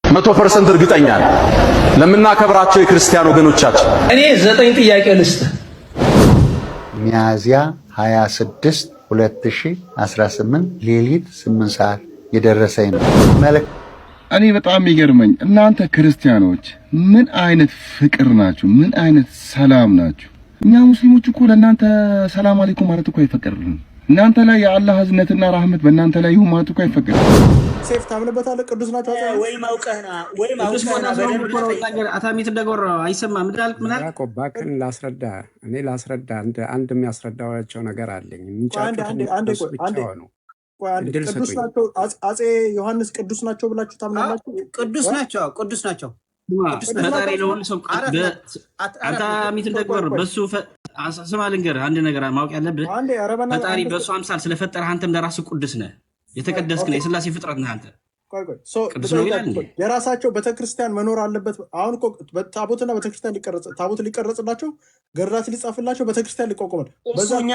100% እርግጠኛ ነኝ ለምናከብራቸው የክርስቲያን ወገኖቻችን። እኔ 9 ጥያቄ ልስጥ። ሚያዝያ 26 2018 ሌሊት 8 ሰዓት የደረሰኝ ነው። እኔ በጣም የሚገርመኝ እናንተ ክርስቲያኖች ምን አይነት ፍቅር ናችሁ? ምን አይነት ሰላም ናችሁ? እኛ ሙስሊሞች እኮ ለእናንተ ሰላም አለይኩም ማለት እኮ አይፈቀድልንም። እናንተ ላይ የአላህ ህዝነትና ራህመት በእናንተ ላይ ይሁን ማለት እኮ አይፈቀድልንም። ሴፍ ታምንበታለህ? ቅዱስ ናቸው ወይ ማውቀህና ወይ ማውቀህና በደንብ አታሚት እንደጎረ አይሰማም። ምን አልክ? ያዕቆብ ባክን ላስረዳ። እኔ ላስረዳ አንድ የሚያስረዳዋቸው ነገር አለኝ። ምንጫቸው ነው ቅዱስ ናቸው። አፄ ዮሐንስ ቅዱስ ናቸው ብላችሁ ታምናላችሁ? ቅዱስ ናቸው። ቅዱስ ናቸው። ፈጣሪ ለሁሉ ሰው አታሚት እንደጎረ በሱ ስማ ልንገርህ አንድ ነገር ማወቅ ያለብህ ፈጣሪ በሱ አምሳል ስለፈጠረህ አንተም ለራስህ ቅዱስ ነህ። የተቀደስክ ነህ። የሥላሴ ፍጥረት ነህ አንተ። ቅዱስ ነው ይላል። የራሳቸው ቤተክርስቲያን መኖር አለበት። አሁን እኮ ታቦትና ቤተክርስቲያን ታቦት ሊቀረጽላቸው ገድላት ሊጻፍላቸው ቤተክርስቲያን ሊቋቋማል። እሱ እኛ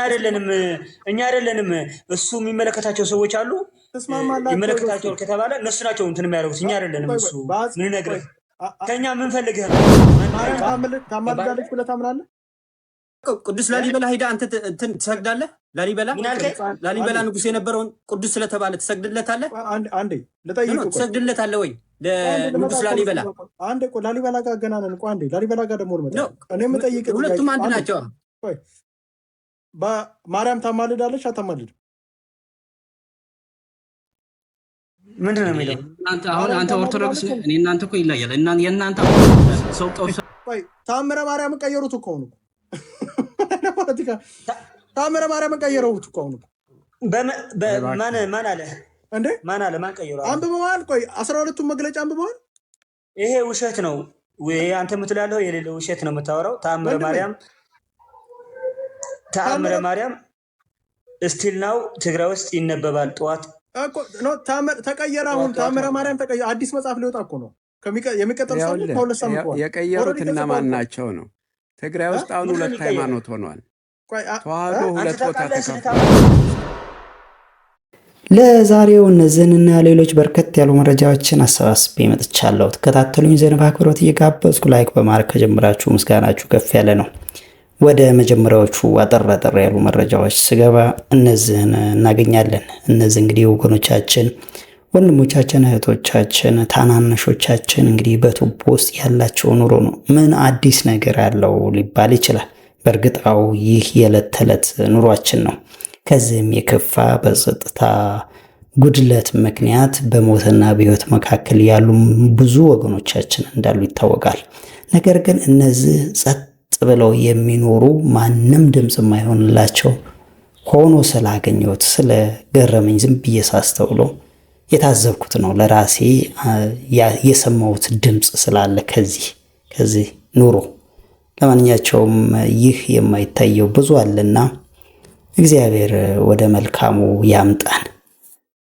አይደለንም። እሱ የሚመለከታቸው ሰዎች አሉ። የሚመለከታቸው ከተባለ እነሱ ናቸው እንትን የሚያደርጉት፣ እኛ አይደለንም። እሱ ምን ነግረህ ከእኛ ምን ፈልገህ ነው? ታማልዳለች ብለህ ታምናለህ? ቅዱስ ላሊበላ ሄዳ አንተ እንትን ትሰግዳለህ? ላሊበላ ንጉስ የነበረውን ቅዱስ ስለተባለ ትሰግድለታለህ? አንዴ ልጠይቅህ፣ ትሰግድለታለህ ወይ ለንጉስ ላሊበላ? አንዴ እኮ ላሊበላ ጋር ገና ነን እኮ። አንዴ ላሊበላ ጋር ደግሞ ልመጣ። እኔ የምጠይቅህ ሁለቱም አንድ ናቸው። በማርያም ታማልዳለች አታማልድም? ምንድን ነው የሚለው? አንተ ኦርቶዶክስ ነህ፣ እኔ እናንተ እኮ ይለያል። የእናንተ ሰው ታምረ ማርያምን ቀየሩት እኮ ነው። ታምረ ማርያምን ቀየሩት እኮ ነው። ማን አለ እንዴ? ማን ቀየረው? አንብበዋል? ቆይ 12ቱን መግለጫ አንብበዋል? ይሄ ውሸት ነው ወይ አንተ የምትላለው? የሌለ ውሸት ነው የምታወራው። ተአምረ ማርያም ስቲል ናው ትግራይ ውስጥ ይነበባል። ጠዋት እኮ ነው ተቀየረ። አሁን ተአምረ ማርያም ተቀየረ። አዲስ መጽሐፍ ሊወጣ እኮ ነው የሚቀጥል ሳምንት ከሁለት ሳምንት በኋላ። የቀየሩት እነማን ናቸው ነው? ትግራይ ውስጥ አሁን 2 ሃይማኖት ሆኗል። ተዋህዶ 2 ቦታ ተከፍሏል። ለዛሬው እነዚህንና ሌሎች በርከት ያሉ መረጃዎችን አሰባስቤ መጥቻለሁ። ተከታተሉኝ ዘንድ በአክብሮት እየጋበዝኩ ላይክ በማድረግ ከጀምራችሁ ምስጋናችሁ ከፍ ያለ ነው። ወደ መጀመሪያዎቹ አጠር ያሉ መረጃዎች ስገባ እነዚህን እናገኛለን። እነዚህ እንግዲህ ወገኖቻችን፣ ወንድሞቻችን፣ እህቶቻችን፣ ታናናሾቻችን እንግዲህ በቱቦ ውስጥ ያላቸው ኑሮ ነው። ምን አዲስ ነገር አለው ሊባል ይችላል። በእርግጣው ይህ የዕለት ተዕለት ኑሯችን ነው። ከዚህም የከፋ በጸጥታ ጉድለት ምክንያት በሞትና በሕይወት መካከል ያሉ ብዙ ወገኖቻችን እንዳሉ ይታወቃል። ነገር ግን እነዚህ ጸጥ ብለው የሚኖሩ ማንም ድምፅ የማይሆንላቸው ሆኖ ስላገኘሁት ስለገረመኝ ዝም ብዬ ሳስተውለው የታዘብኩት ነው። ለራሴ የሰማሁት ድምፅ ስላለ ከዚህ ኑሮ። ለማንኛቸውም ይህ የማይታየው ብዙ አለና እግዚአብሔር ወደ መልካሙ ያምጣን።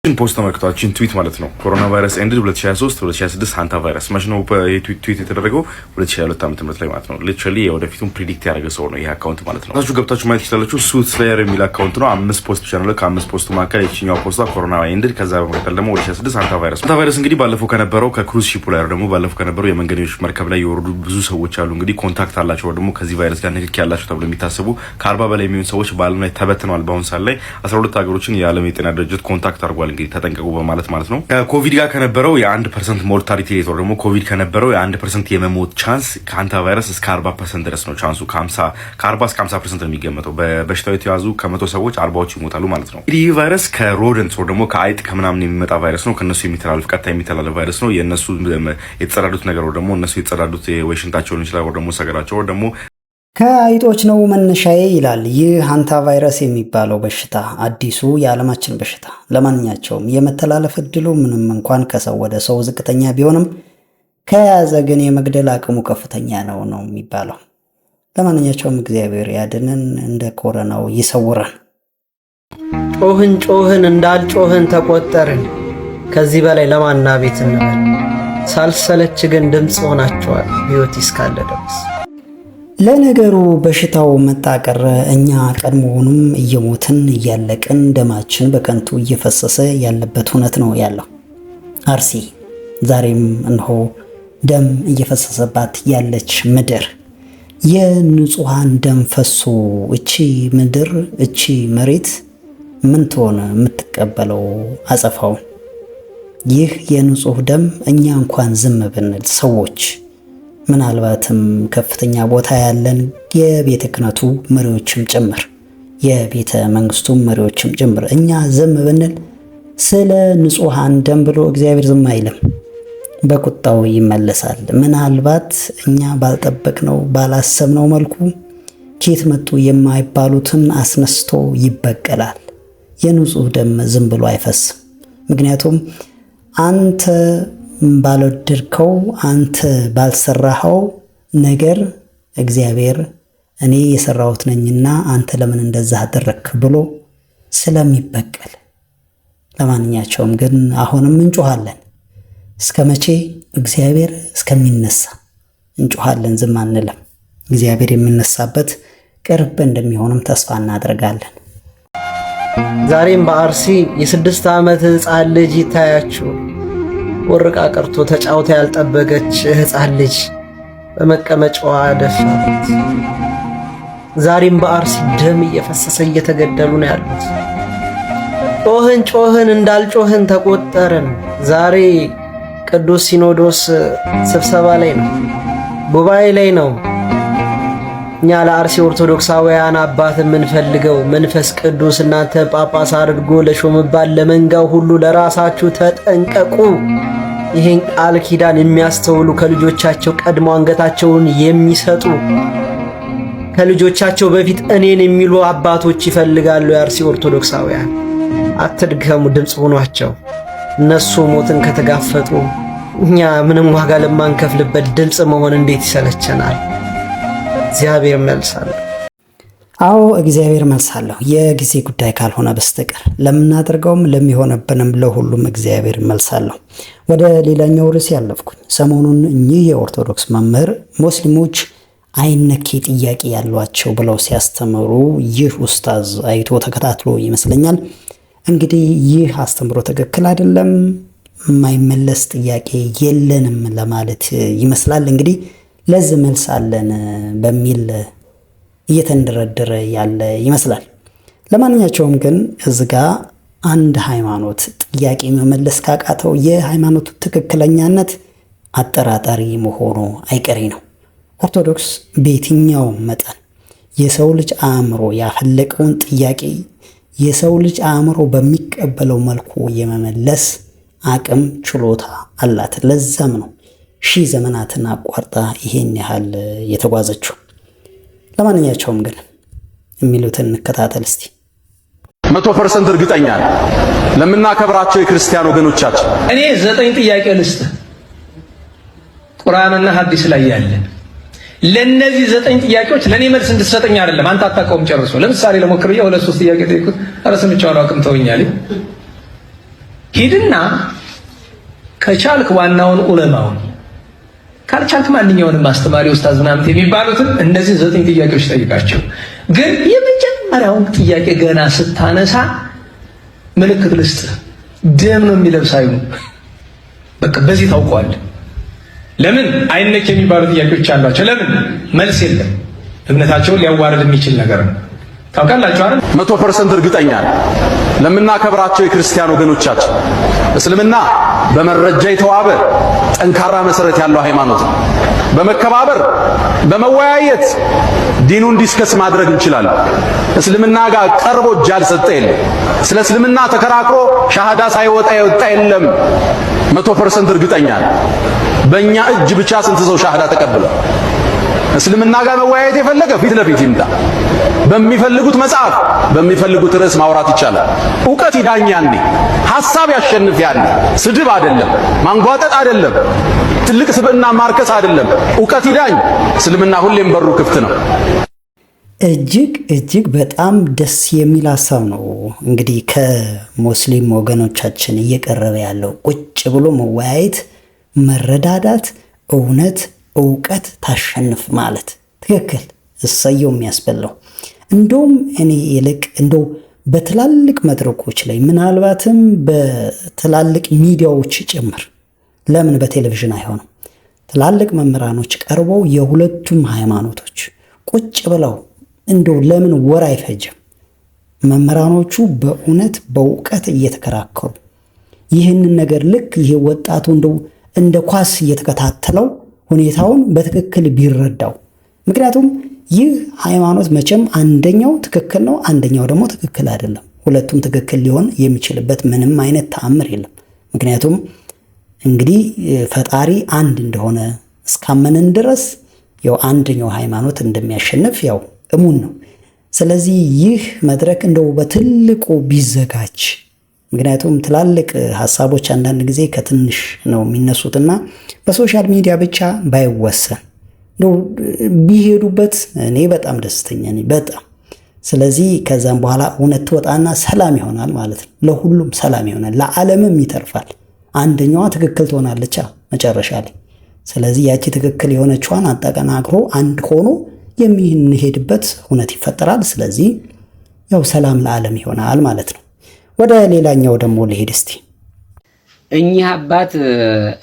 ፖስት ተመልክቷችን ትዊት ማለት ነው። ኮሮና ቫይረስ ኤንድድ 2023 2026 ሃንታ ቫይረስ መች ነው ትዊት የተደረገው? 2022 ዓ.ም ላይ ማለት ነው። ሊትራሊ የወደፊቱን ፕሪዲክት ያደረገ ሰው ነው ይሄ አካውንት ማለት ነው። ታችሁ ገብታችሁ ማየት ይችላልችሁ። ሱት ስሌየር የሚል አካውንት ነው። 5 ፖስት ብቻ ነው። ከ5 ፖስቱ መካከል የትኛው ፖስታ ኮሮና ኤንድድ፣ ከዛ በመቀጠል ደግሞ 2026 ሃንታ ቫይረስ እንግዲህ ባለፈው ከነበረው ከክሩዝ ሺፕ ላይ ደግሞ ባለፈው ከነበረው የመንገደኞች መርከብ ላይ የወረዱ ብዙ ሰዎች አሉ። እንግዲህ ኮንታክት አላቸው ደግሞ ከዚህ ቫይረስ ጋር ንክኪ ያላቸው ተብሎ የሚታሰቡ ከ40 በላይ የሚሆኑ ሰዎች በዓለም ላይ ተበትነዋል። በአሁን ሰዓት ላይ 12 ሀገሮችን የዓለም የጤና ድርጅት ኮንታክት አድርጓል። እንግዲህ ተጠንቀቁ ማለት ነው። ከኮቪድ ጋር ከነበረው የ1% ሞርታሊቲ ሬት ደግሞ ኮቪድ ከነበረው የ1% የመሞት ቻንስ ከሃንታ ቫይረስ እስከ 40% ድረስ ነው ቻንሱ። ከ40 እስከ 50% ነው የሚገመተው። በበሽታው የተያዙ ከ100 ሰዎች 40ዎቹ ይሞታሉ ማለት ነው። እንግዲህ ይህ ቫይረስ ከሮደንት ደግሞ ከአይጥ ከምናምን የሚመጣ ቫይረስ ነው። ከነሱ ቀጥታ የሚተላለፍ ቫይረስ ነው። የነሱ የተጸዳዱት ነገር ደግሞ እነሱ የተጸዳዱት ወይ ሽንታቸውን ይችላል ወይ ደግሞ ሰገራቸው ደግሞ ከአይጦች ነው መነሻዬ ይላል ይህ ሃንታ ቫይረስ የሚባለው በሽታ፣ አዲሱ የዓለማችን በሽታ። ለማንኛቸውም የመተላለፍ እድሉ ምንም እንኳን ከሰው ወደ ሰው ዝቅተኛ ቢሆንም ከያዘ ግን የመግደል አቅሙ ከፍተኛ ነው የሚባለው። ለማንኛቸውም እግዚአብሔር ያድነን፣ እንደ ኮረናው ይሰውረን። ጮህን እንዳልጮህን ተቆጠርን። ከዚህ በላይ ለማና ቤት እንበል። ሳልሰለች ግን ድምፅ ሆናቸዋል ሕይወት እስካለ ድረስ። ለነገሩ በሽታው መጣ ቀረ እኛ ቀድሞውንም እየሞትን እያለቅን ደማችን በከንቱ እየፈሰሰ ያለበት ሁነት ነው ያለው። አርሲ ዛሬም እነሆ ደም እየፈሰሰባት ያለች ምድር የንጹሃን ደም ፈሶ እቺ ምድር እቺ መሬት ምን ትሆነ የምትቀበለው አጸፋውን? ይህ የንጹህ ደም እኛ እንኳን ዝም ብንል ሰዎች ምናልባትም ከፍተኛ ቦታ ያለን የቤተ ክህነቱ መሪዎችም ጭምር የቤተ መንግስቱ መሪዎችም ጭምር እኛ ዝም ብንል ስለ ንጹሃን ደም ብሎ እግዚአብሔር ዝም አይልም፣ በቁጣው ይመለሳል። ምናልባት እኛ ባልጠበቅነው ባላሰብነው መልኩ ኬት መጡ የማይባሉትን አስነስቶ ይበቀላል። የንጹህ ደም ዝም ብሎ አይፈስም። ምክንያቱም አንተ ባልወደድከው አንተ ባልሰራኸው ነገር እግዚአብሔር እኔ የሰራሁት ነኝና አንተ ለምን እንደዛ አደረክ ብሎ ስለሚበቀል። ለማንኛቸውም ግን አሁንም እንጮሃለን። እስከ መቼ? እግዚአብሔር እስከሚነሳ እንጮሃለን፣ ዝም አንልም። እግዚአብሔር የሚነሳበት ቅርብ እንደሚሆንም ተስፋ እናደርጋለን። ዛሬም በአርሲ የ6 ዓመት ሕፃን ልጅ ይታያችሁ። ወርቃ ቀርቶ ተጫውታ ያልጠበቀች ሕፃን ልጅ በመቀመጫዋ ደፋት። ዛሬም በአርሲ ደም እየፈሰሰ እየተገደሉ ነው ያሉት። ጮህን እንዳልጮህን ተቆጠርን። ዛሬ ቅዱስ ሲኖዶስ ስብሰባ ላይ ነው፣ ጉባኤ ላይ ነው። እኛ ለአርሲ ኦርቶዶክሳውያን አባት የምንፈልገው መንፈስ ቅዱስ እናንተ ጳጳስ አድርጎ ለሾምባል ለመንጋው ሁሉ ለራሳችሁ ተጠንቀቁ። ይህን ቃል ኪዳን የሚያስተውሉ ከልጆቻቸው ቀድሞ አንገታቸውን የሚሰጡ ከልጆቻቸው በፊት እኔን የሚሉ አባቶች ይፈልጋሉ። የአርሲ ኦርቶዶክሳውያን አትድገሙ፣ ድምፅ ሆኗቸው። እነሱ ሞትን ከተጋፈጡ እኛ ምንም ዋጋ ለማንከፍልበት ድምፅ መሆን እንዴት ይሰለቸናል? እግዚአብሔር መልሳለሁ። አዎ እግዚአብሔር መልሳለሁ። የጊዜ ጉዳይ ካልሆነ በስተቀር ለምናደርገውም ለሚሆነብንም ለሁሉም እግዚአብሔር መልሳለሁ። ወደ ሌላኛው ርዕስ ያለፍኩኝ። ሰሞኑን እኚህ የኦርቶዶክስ መምህር ሙስሊሞች አይነኬ ጥያቄ ያሏቸው ብለው ሲያስተምሩ ይህ ኡስታዝ አይቶ ተከታትሎ ይመስለኛል። እንግዲህ ይህ አስተምሮ ትክክል አይደለም፣ የማይመለስ ጥያቄ የለንም ለማለት ይመስላል። እንግዲህ ለዚህ መልስ አለን በሚል እየተንደረደረ ያለ ይመስላል። ለማንኛቸውም ግን እዚህ ጋ አንድ ሃይማኖት ጥያቄ መመለስ ካቃተው የሃይማኖቱ ትክክለኛነት አጠራጣሪ መሆኑ አይቀሬ ነው። ኦርቶዶክስ በየትኛው መጠን የሰው ልጅ አእምሮ ያፈለቀውን ጥያቄ የሰው ልጅ አእምሮ በሚቀበለው መልኩ የመመለስ አቅም ችሎታ አላት። ለዛም ነው ሺህ ዘመናትን አቋርጣ ይሄን ያህል የተጓዘችው። ለማንኛቸውም ግን የሚሉትን እንከታተል እስቲ። 100% እርግጠኛ ነኝ ለምናከብራቸው የክርስቲያን ወገኖቻችን እኔ 9 ጥያቄ ልስጥ ቁርአንና ሐዲስ ላይ ያለ ለነዚህ 9 ጥያቄዎች ለኔ መልስ እንድትሰጠኝ አይደለም። አንተ አታውቀውም ጨርሶ። ለምሳሌ ለሞክር ብዬ 2-3 ጥያቄ ጠይቁት። ኧረ ሰምቼው አላውቅም ተውኛል። ሂድና ከቻልክ ዋናውን ዑለማውን ካልቻልክ ማንኛውንም አስተማሪ ኡስታዝ ምናምን የሚባሉትን እነዚህ 9 ጥያቄዎች ጠይቃቸው። ግን የመጀመሪያውን ጥያቄ ገና ስታነሳ ምልክት ልስጥ፣ ደም ነው የሚለብሳዩ። በቃ በዚህ ታውቀዋል። ለምን አይነክ የሚባሉ ጥያቄዎች አሏቸው። ለምን መልስ የለም። እምነታቸውን ሊያዋርድ የሚችል ነገር ነው። ታውቃላችሁ አይደል? 100% እርግጠኛ ነኝ ለምናከብራቸው የክርስቲያን ወገኖቻችን እስልምና በመረጃ የተዋበ ጠንካራ መሰረት ያለው ሃይማኖት ነው። በመከባበር በመወያየት ዲኑን ዲስከስ ማድረግ እንችላለን። እስልምና ጋር ቀርቦ እጅ ያልሰጠ የለም። ስለ እስልምና ተከራክሮ ሻሃዳ ሳይወጣ የወጣ የለም። 100% እርግጠኛ ነኝ። በእኛ እጅ ብቻ ስንት ሰው ሻሃዳ ተቀብለ? እስልምና ጋር መወያየት የፈለገ ፊት ለፊት ይምጣ። በሚፈልጉት መጽሐፍ በሚፈልጉት ርዕስ ማውራት ይቻላል። ዕውቀት ይዳኝ ያኔ፣ ሐሳብ ያሸንፍ ያኔ። ስድብ አይደለም፣ ማንጓጠጥ አይደለም፣ ትልቅ ስብዕና ማርከስ አይደለም። ዕውቀት ይዳኝ። እስልምና ሁሌም በሩ ክፍት ነው። እጅግ በጣም ደስ የሚል ሀሳብ ነው። እንግዲህ ከሙስሊም ወገኖቻችን እየቀረበ ያለው ቁጭ ብሎ መወያየት፣ መረዳዳት፣ ዕውቀት ታሸንፍ ማለት ትክክል፣ እሰየው የሚያስበላው። እንደውም እኔ ይልቅ እንደው በትላልቅ መድረኮች ላይ ምናልባትም በትላልቅ ሚዲያዎች ጭምር ለምን በቴሌቪዥን አይሆንም? ትላልቅ መምህራኖች ቀርበው የሁለቱም ሃይማኖቶች ቁጭ ብለው እንደው ለምን ወር አይፈጅም? መምህራኖቹ በእውነት በእውቀት እየተከራከሩ ይህንን ነገር ልክ ይሄ ወጣቱ እንደው እንደ ኳስ እየተከታተለው ሁኔታውን በትክክል ቢረዳው። ምክንያቱም ይህ ሃይማኖት መቼም አንደኛው ትክክል ነው፣ አንደኛው ደግሞ ትክክል አይደለም። ሁለቱም ትክክል ሊሆን የሚችልበት ምንም አይነት ተአምር የለም። ምክንያቱም እንግዲህ ፈጣሪ አንድ እንደሆነ እስካመንን ድረስ ያው አንደኛው ሃይማኖት እንደሚያሸንፍ ያው እሙን ነው። ስለዚህ ይህ መድረክ እንደው በትልቁ ቢዘጋጅ፣ ምክንያቱም ትላልቅ ሐሳቦች አንዳንድ ጊዜ ከትንሽ ነው የሚነሱትና በሶሻል ሚዲያ ብቻ ባይወሰን ነው ቢሄዱበት እኔ በጣም ደስተኛ ነኝ በጣም። ስለዚህ ከዛም በኋላ እውነት ትወጣና ሰላም ይሆናል ማለት ነው። ለሁሉም ሰላም ይሆናል፣ ለዓለምም ይተርፋል። አንደኛዋ ትክክል ትሆናለች መጨረሻ ላይ። ስለዚህ ያቺ ትክክል የሆነችዋን አጠናክሮ አንድ ሆኖ የሚሄድበት እውነት ይፈጠራል። ስለዚህ ያው ሰላም ለዓለም ይሆናል ማለት ነው። ወደ ሌላኛው ደግሞ ልሄድ እስቲ። እኚህ አባት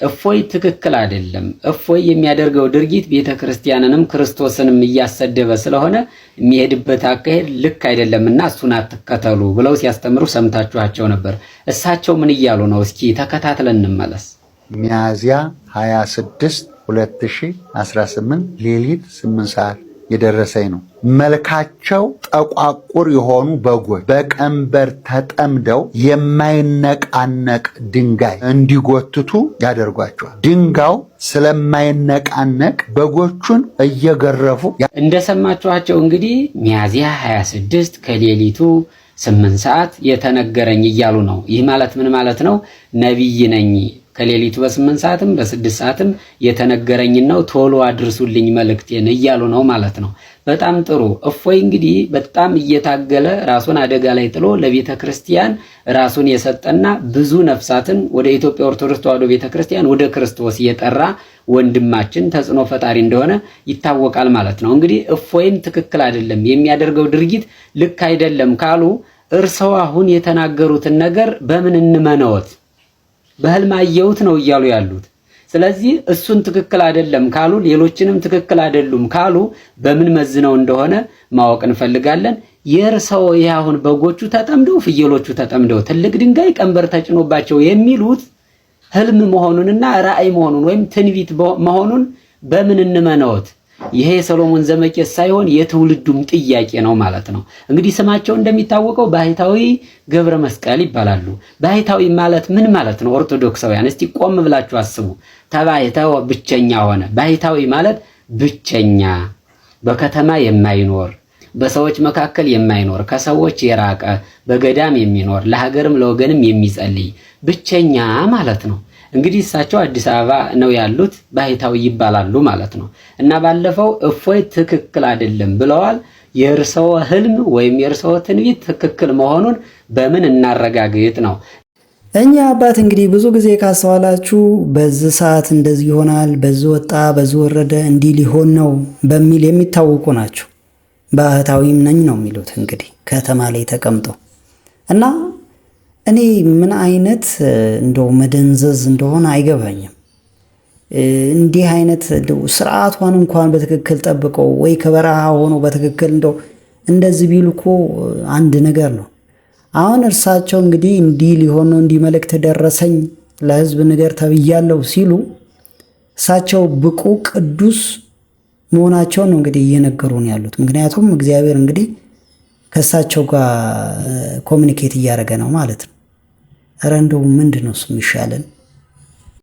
እፎይ ትክክል አይደለም፣ እፎይ የሚያደርገው ድርጊት ቤተክርስቲያንንም ክርስቶስንም እያሰደበ ስለሆነ የሚሄድበት አካሄድ ልክ አይደለምና እሱን አትከተሉ ብለው ሲያስተምሩ ሰምታችኋቸው ነበር። እሳቸው ምን እያሉ ነው? እስኪ ተከታትለን እንመለስ። ሚያዝያ 26 2018 ሌሊት 8 ሰዓት የደረሰኝ ነው። መልካቸው ጠቋቁር የሆኑ በጎች በቀንበር ተጠምደው የማይነቃነቅ ድንጋይ እንዲጎትቱ ያደርጓቸዋል። ድንጋዩ ስለማይነቃነቅ በጎቹን እየገረፉ እንደሰማችኋቸው እንግዲህ ሚያዝያ 26 ከሌሊቱ 8 ሰዓት የተነገረኝ እያሉ ነው። ይህ ማለት ምን ማለት ነው? ነቢይ ነኝ ከሌሊቱ በ8 ሰዓትም በ6 ሰዓትም የተነገረኝ ነው፣ ቶሎ አድርሱልኝ መልእክቴን እያሉ ነው ማለት ነው። በጣም ጥሩ። እፎይ እንግዲህ በጣም እየታገለ ራሱን አደጋ ላይ ጥሎ ለቤተ ክርስቲያን ራሱን የሰጠና ብዙ ነፍሳትን ወደ ኢትዮጵያ ኦርቶዶክስ ተዋሕዶ ቤተ ክርስቲያን ወደ ክርስቶስ የጠራ ወንድማችን ተጽዕኖ ፈጣሪ እንደሆነ ይታወቃል ማለት ነው። እንግዲህ እፎይን ትክክል አይደለም የሚያደርገው ድርጊት ልክ አይደለም ካሉ እርሰው አሁን የተናገሩትን ነገር በምን እንመነዎት? በህልም አየሁት ነው እያሉ ያሉት። ስለዚህ እሱን ትክክል አይደለም ካሉ ሌሎችንም ትክክል አይደሉም ካሉ በምን መዝነው እንደሆነ ማወቅ እንፈልጋለን። የእርሰው ያሁን በጎቹ ተጠምደው ፍየሎቹ ተጠምደው ትልቅ ድንጋይ ቀንበር ተጭኖባቸው የሚሉት ህልም መሆኑንና ራእይ መሆኑን ወይም ትንቢት መሆኑን በምን እንመነዎት? ይሄ የሰሎሞን ዘመቄት ሳይሆን የትውልዱም ጥያቄ ነው ማለት ነው። እንግዲህ ስማቸው እንደሚታወቀው ባህታዊ ገብረ መስቀል ይባላሉ። ባህታዊ ማለት ምን ማለት ነው? ኦርቶዶክሳውያን እስቲ ቆም ብላችሁ አስቡ። ተባይታው ብቸኛ ሆነ። ባህታዊ ማለት ብቸኛ፣ በከተማ የማይኖር፣ በሰዎች መካከል የማይኖር፣ ከሰዎች የራቀ፣ በገዳም የሚኖር፣ ለሀገርም ለወገንም የሚጸልይ ብቸኛ ማለት ነው። እንግዲህ እሳቸው አዲስ አበባ ነው ያሉት፣ ባህታዊ ይባላሉ ማለት ነው። እና ባለፈው እፎይ ትክክል አይደለም ብለዋል። የእርሰው ህልም ወይም የእርሰው ትንቢት ትክክል መሆኑን በምን እናረጋግጥ ነው? እኛ አባት እንግዲህ ብዙ ጊዜ ካስተዋላችሁ በዚህ ሰዓት እንደዚህ ይሆናል፣ በዚህ ወጣ፣ በዚህ ወረደ፣ እንዲህ ሊሆን ነው በሚል የሚታወቁ ናቸው። ባህታዊም ነኝ ነው የሚሉት እንግዲህ ከተማ ላይ ተቀምጠው እና እኔ ምን አይነት እንደው መደንዘዝ እንደሆነ አይገባኝም። እንዲህ አይነት እንደው ስርዓቷን እንኳን በትክክል ጠብቀው ወይ ከበረሃ ሆኖ በትክክል እንደው እንደዚህ ቢሉ እኮ አንድ ነገር ነው። አሁን እርሳቸው እንግዲህ እንዲህ ሊሆን ነው፣ እንዲህ መልእክት ደረሰኝ ለህዝብ ነገር ተብያለሁ ሲሉ እሳቸው ብቁ ቅዱስ መሆናቸውን ነው እንግዲህ እየነገሩን ያሉት። ምክንያቱም እግዚአብሔር እንግዲህ ከእሳቸው ጋር ኮሚኒኬት እያደረገ ነው ማለት ነው። ኧረ እንደው ምንድን ነው እሱ የሚሻለን?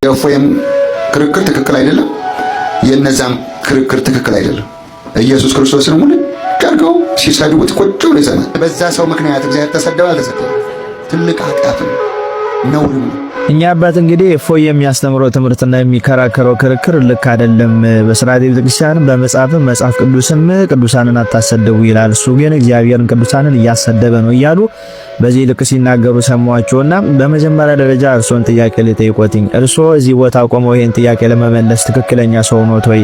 የእፎይም ክርክር ትክክል አይደለም፣ የእነዛም ክርክር ትክክል አይደለም። ኢየሱስ ክርስቶስን ሙሉ ጨርገው ሲሰድቡት ቁጭ ብሎ ይሰማል። በዛ ሰው ምክንያት እግዚአብሔር ተሰደበ አልተሰደበ ትልቅ ኃጢአት ነው፣ ነውርም ነው። እኛ አባት እንግዲህ እፎይ የሚያስተምረው ትምህርትና የሚከራከረው ክርክር ልክ አይደለም። በሥርዓተ ቤተክርስቲያን በመጽሐፍም መጽሐፍ ቅዱስም ቅዱሳንን አታሰደቡ ይላል። እሱ ግን እግዚአብሔርን ቅዱሳንን እያሰደበ ነው እያሉ በዚህ ልክ ሲናገሩ ሰማዋቸውና በመጀመሪያ ደረጃ እርሶን ጥያቄ ልጠይቆትኝ፣ እርሶ እዚህ ቦታ ቆመው ይሄን ጥያቄ ለመመለስ ትክክለኛ ሰው ኖት ወይ?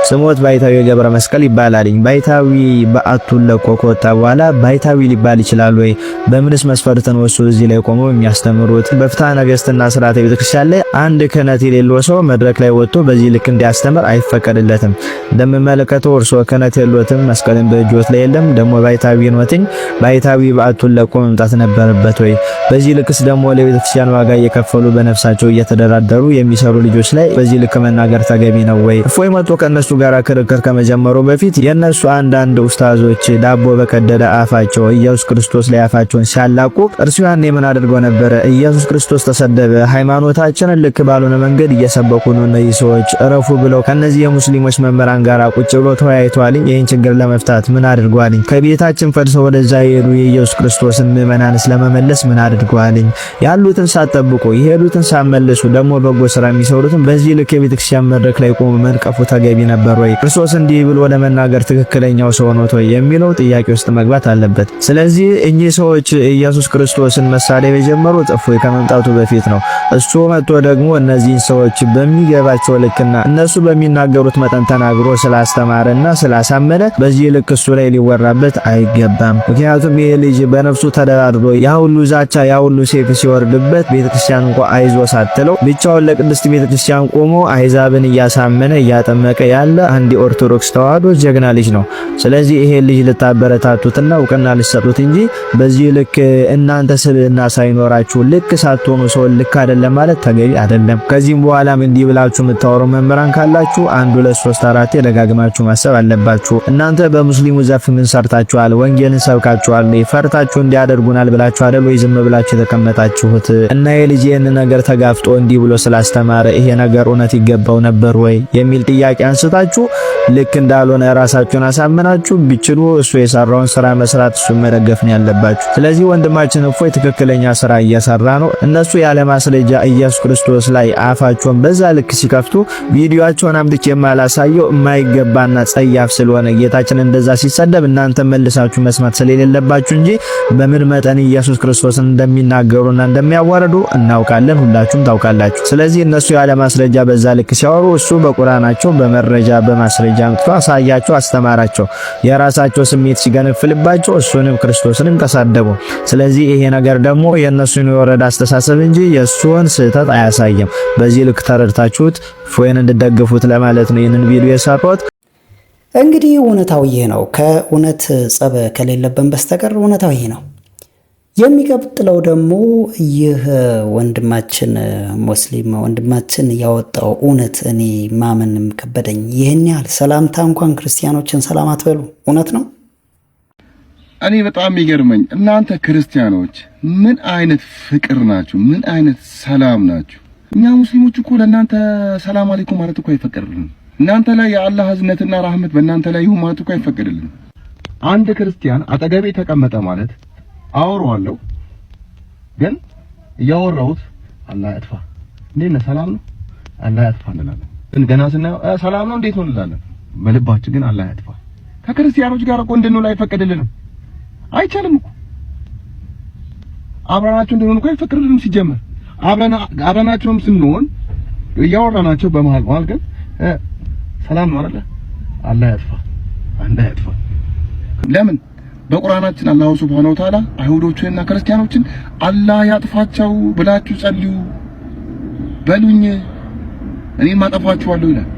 ስሞት ባይታዊ ገብረ መስቀል ይባላልኝ። ባይታዊ በአቱን ለቆ ከወጣ በኋላ ባይታዊ ሊባል ይችላል ወይ? በምንስ መስፈርት ነው እሱ እዚህ ላይ ቆመው የሚያስተምሩት? በፍትሐ ነገሥትና ሥርዓተ ቤተክርስቲያን ላይ አንድ ክህነት የሌለው ሰው መድረክ ላይ ወጥቶ በዚህ ልክ እንዲያስተምር አይፈቀድለትም። እንደምመለከተው እርሶ ክህነት የለዎትም፣ መስቀልን በእጆት ላይ የለም፣ ደግሞ ባይታዊ ነዎትኝ። ባይታዊ በአቱን ለቆ መምጣት ነበረበት ወይ? በዚህ ልክስ ደግሞ ለቤተክርስቲያን ዋጋ እየከፈሉ በነፍሳቸው እየተደራደሩ የሚሰሩ ልጆች ላይ በዚህ ልክ መናገር ተገቢ ነው ወይ? እፎይ መጥቶ ከነሱ ጋር ክርክር ከመጀመሩ በፊት የነሱ አንዳንድ ኡስታዞች ዳቦ በቀደደ አፋቸው ኢየሱስ ክርስቶስ ላይ አፋቸውን ሲያላቁ እርሱ ያኔ ምን አድርገው ነበረ? ኢየሱስ ክርስቶስ ተሰደበ፣ ሃይማኖታችንን ልክ ባልሆነ መንገድ እየሰበኩ ነው እነዚህ ሰዎች እረፉ ብለው ከነዚህ የሙስሊሞች መምህራን ጋር ቁጭ ብሎ ተወያይተዋል። ይህን ችግር ለመፍታት ምን አድርገዋል? ከቤታችን ፈርሰው ወደዛ የሄዱ የኢየሱስ ክርስቶስን ምዕመናንስ ለመመለስ ምን አድርገዋል? ያሉትን ሳትጠብቁ የሄዱትን ሳትመልሱ ደግሞ በጎ ስራ የሚሰሩትን በዚህ ልክ የቤተክርስቲያን መድረክ ላይ ቆሞ መንቀፉ ተገቢ ነበር ወይ? ክርስቶስ እንዲህ ብሎ ለመናገር ትክክለኛው ሰው ነው ወይ የሚለው ጥያቄ ውስጥ መግባት አለበት። ስለዚህ እኚህ ሰዎች ኢየሱስ ክርስቶስን መሳደብ የጀመሩት እፎይ ከመምጣቱ በፊት ነው። እሱ መጥቶ ደግሞ እነዚህን ሰዎች በሚገባቸው ልክና እነሱ በሚናገሩት መጠን ተናግሮ ስላስተማረና ስላሳመነ በዚህ ልክ እሱ ላይ ሊወራበት አይገባም። ምክንያቱም ይሄ ልጅ በነፍሱ ተደራድሮ ያ ሁሉ ዛቻ ያ ሁሉ ሴፍ ሲወርድበት ቤተክርስቲያን እንኳን አይዞ ሳትለው ብቻውን ለቅድስት ቤተክርስቲያን ቆሞ አይዛብን እያሳመነ እያጠመቀ ያለ አንድ ኦርቶዶክስ ተዋህዶ ጀግና ልጅ ነው። ስለዚህ ይሄ ልጅ ልታበረታቱትና እውቅና ልትሰጡት እንጂ በዚህ ልክ እናንተ ስብዕና ሳይኖራችሁ ልክ ሳትሆኑ ሰው ልክ አይደለም ማለት ተገቢ አይደለም። ከዚህም በኋላም እንዲህ ብላችሁ የምታወሩ መምህራን ካላችሁ 1 2 3 4 ደጋግማችሁ ማሰብ አለባችሁ። እናንተ በሙስሊሙ ዘርፍ ምን ሰርታችኋል? ወንጌልን ሰብካችኋል? ፈርታችሁ እንዲያደርጉናል ብላችሁ አይደል ወይ ዝም ብላችሁ የተቀመጣችሁት? እና የልጅ ይህን ነገር ተጋፍጦ እንዲህ ብሎ ስላስተማረ ይሄ ነገር እውነት ይገባው ነበር ወይ የሚል ጥያቄ አንስታችሁ ልክ እንዳልሆነ ራሳችሁን አሳምናችሁ ቢችሉ እሱ የሰራውን ስራ መስራት እሱ መደገፍ ነው ያለባችሁ። ስለዚህ ወንድማችን እፎይ ትክክለኛ ስራ እየሰራ ነው። እነሱ ያለ ማስረጃ ኢየሱስ ክርስቶስ ላይ አፋቸውን በዛ ልክ ሲከፍቱ ቪዲዮአቸውን አምጥቼ የማላሳየው የማይገባና ጸያፍ ስለሆነ ጌታችን እንደዛ ሲሰደብ እናንተ መልሳችሁ መስማት ስለሌለባችሁ እንጂ በምን መጠን ኢየሱስ ክርስቶስን እንደሚናገሩና እንደሚያዋርዱ እናውቃለን፣ ሁላችሁም ታውቃላችሁ። ስለዚህ እነሱ ያለ ማስረጃ በዛ ልክ ሲያወሩ እሱ በቁርአናቸው በመረጃ በማስረጃ አምጥቶ አሳያቸው፣ አስተማራቸው። የራሳቸው ስሜት ሲገነፍልባቸው እሱንም ክርስቶስንም ተሳደቡ። ስለዚህ ይሄ ነገር ደግሞ የእነሱን የወረደ አስተሳሰብ እንጂ የእሱን ስህተት አያሳይም። በዚህ ልክ ተረድታችሁት እፎይን እንድትደግፉት ለማለት ነው ይህንን ቪዲዮ የሰራሁት። እንግዲህ እውነታው ይሄ ነው። ከእውነት ጸብ ከሌለብን በስተቀር እውነታው ይሄ ነው። የሚቀጥለው ደግሞ ይህ ወንድማችን ሙስሊም ወንድማችን ያወጣው እውነት እኔ ማመንም ከበደኝ። ይህን ያህል ሰላምታ እንኳን ክርስቲያኖችን ሰላም አትበሉ። እውነት ነው። እኔ በጣም ይገርመኝ እናንተ ክርስቲያኖች ምን አይነት ፍቅር ናችሁ? ምን አይነት ሰላም ናችሁ? እኛ ሙስሊሞች እኮ ለእናንተ ሰላም አለይኩም ማለት እኮ አይፈቀድልንም። እናንተ ላይ የአላህ ህዝነትና ራህመት በእናንተ ላይ ይሁን ማለት እኮ አይፈቀድልንም። አንድ ክርስቲያን አጠገቤ ተቀመጠ ማለት አወራዋለሁ፣ ግን እያወራሁት አላህ ያጥፋ፣ እንዴት ነህ ሰላም ነው አላህ ያጥፋ እንላለን። ግን ገና ስናየው ሰላም ነው እንዴት ነው እንላለን። በልባችን ግን አላህ ያጥፋ። ከክርስቲያኖች ጋር እኮ እንድንውል አይፈቀድልንም፣ አይቻልም እኮ አብረናቸው እንድንሆን እኮ አይፈቀድልንም። ሲጀመር አብረናቸውም ስንሆን እያወራናቸው በመሃል ግን ሰላም ነው አይደል አላህ ያጥፋ አላህ ያጥፋ። ለምን በቁርአናችን አላህ ሱብሃነሁ ወተዓላ አይሁዶችንና ክርስቲያኖችን አላህ ያጥፋቸው ብላችሁ ጸልዩ በሉኝ እኔም አጠፋችኋለሁ ይላል።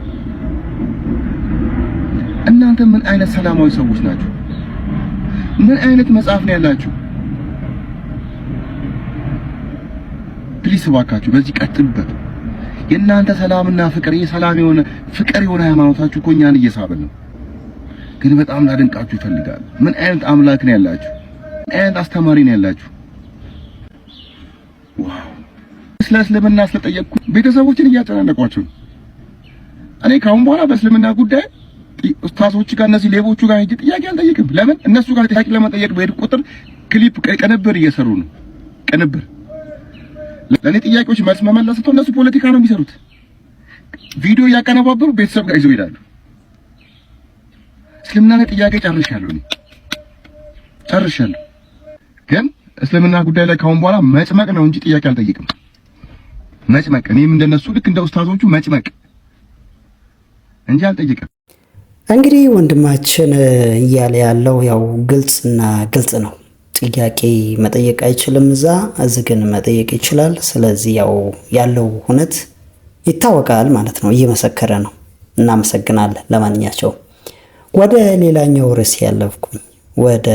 እናንተ ምን አይነት ሰላማዊ ሰዎች ናችሁ? ምን አይነት መጽሐፍ ነው ያላችሁ? ፕሊስ እባካችሁ በዚህ ቀጥሉበት። የእናንተ ሰላምና ፍቅር የሰላም የሆነ ፍቅር የሆነ ሃይማኖታችሁ እኮ እኛን እየሳበን ነው። ግን በጣም ላደንቃችሁ ይፈልጋል። ምን አይነት አምላክ ነው ያላችሁ? ምን አይነት አስተማሪ ነው ያላችሁ? ዋው! ስለ እስልምና ስለጠየቅኩ ቤተሰቦችን እያጨናነቋቸው። እኔ ካሁን በኋላ በእስልምና ጉዳይ ኡስታዞች ጋር እነዚህ ሌቦቹ ጋር ሄጄ ጥያቄ አልጠይቅም። ለምን እነሱ ጋር ጥያቄ ለመጠየቅ በሄድኩ ቁጥር ክሊፕ ቅንብር እየሰሩ ነው። ቅንብር ለኔ ጥያቄዎች መልስ መመለስ ነው። እነሱ ፖለቲካ ነው የሚሰሩት። ቪዲዮ እያቀነባበሩ ቤተሰብ ጋር ይዘው ይላሉ። እስልምና ላይ ጥያቄ ጨርሻለሁ። ግን እስልምና ጉዳይ ላይ ካሁን በኋላ መጭመቅ ነው እንጂ ጥያቄ አልጠይቅም። መጭመቅ እኔም እንደነሱ ልክ እንደ ኡስታዞቹ መጭመቅ እንጂ አልጠይቅም። እንግዲህ ወንድማችን እያለ ያለው ያው ግልጽና ግልጽ ነው። ጥያቄ መጠየቅ አይችልም እዚህ ግን መጠየቅ ይችላል። ስለዚህ ያው ያለው ሁነት ይታወቃል ማለት ነው። እየመሰከረ ነው። እናመሰግናለን። ለማንኛቸው ወደ ሌላኛው ርዕስ ያለፍኩኝ ወደ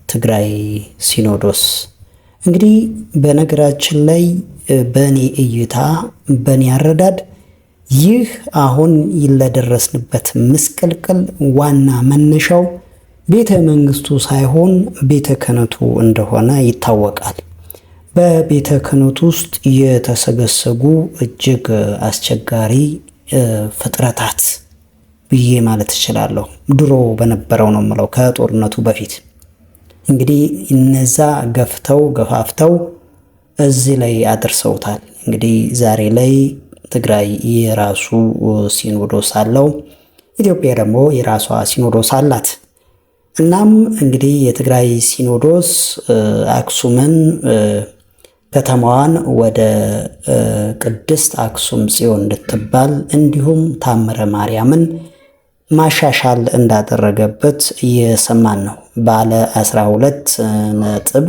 ትግራይ ሲኖዶስ። እንግዲህ በነገራችን ላይ በእኔ እይታ በእኔ አረዳድ ይህ አሁን ለደረስንበት ምስቅልቅል ዋና መነሻው ቤተ መንግስቱ ሳይሆን ቤተ ክህነቱ እንደሆነ ይታወቃል። በቤተ ክህነቱ ውስጥ የተሰገሰጉ እጅግ አስቸጋሪ ፍጥረታት ብዬ ማለት እችላለሁ። ድሮ በነበረው ነው የምለው፣ ከጦርነቱ በፊት እንግዲህ እነዛ ገፋፍተው እዚህ ላይ አድርሰውታል። እንግዲህ ዛሬ ላይ ትግራይ የራሱ ሲኖዶስ አለው፣ ኢትዮጵያ ደግሞ የራሷ ሲኖዶስ አላት። እናም እንግዲህ የትግራይ ሲኖዶስ አክሱምን ከተማዋን ወደ ቅድስት አክሱም ጽዮን እንድትባል እንዲሁም ታምረ ማርያምን ማሻሻል እንዳደረገበት እየሰማን ነው። ባለ 12 ነጥብ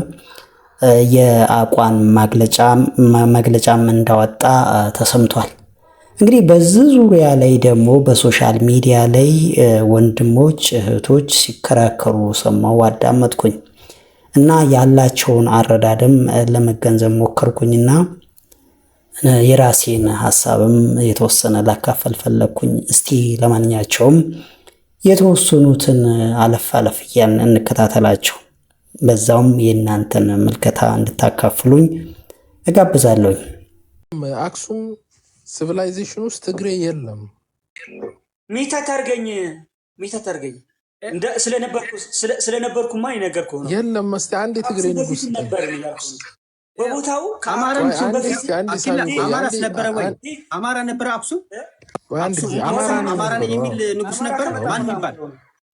የአቋም መግለጫም እንዳወጣ ተሰምቷል። እንግዲህ በዚህ ዙሪያ ላይ ደግሞ በሶሻል ሚዲያ ላይ ወንድሞች እህቶች ሲከራከሩ ሰማው፣ አዳመጥኩኝ እና ያላቸውን አረዳድም ለመገንዘብ ሞከርኩኝና የራሴን ሐሳብም የተወሰነ ላካፈል ፈለግኩኝ። እስቲ ለማንኛቸውም የተወሰኑትን አለፍ እያልን እንከታተላቸው። በዛውም የእናንተን ምልከታ እንድታካፍሉኝ እጋብዛለሁ። አክሱም ሲቪላይዜሽን ውስጥ ትግሬ የለም። ሚታ ታርገኝ ስለነበርኩማ የነገርኩህ ነው። የለም መስቲ አንድ ትግሬ ንጉስ ነበር በቦታው ከአማራ ነበረ ወይ? አማራ ነበረ አክሱም አማራ የሚል ንጉስ ነበር። ማን ይባል?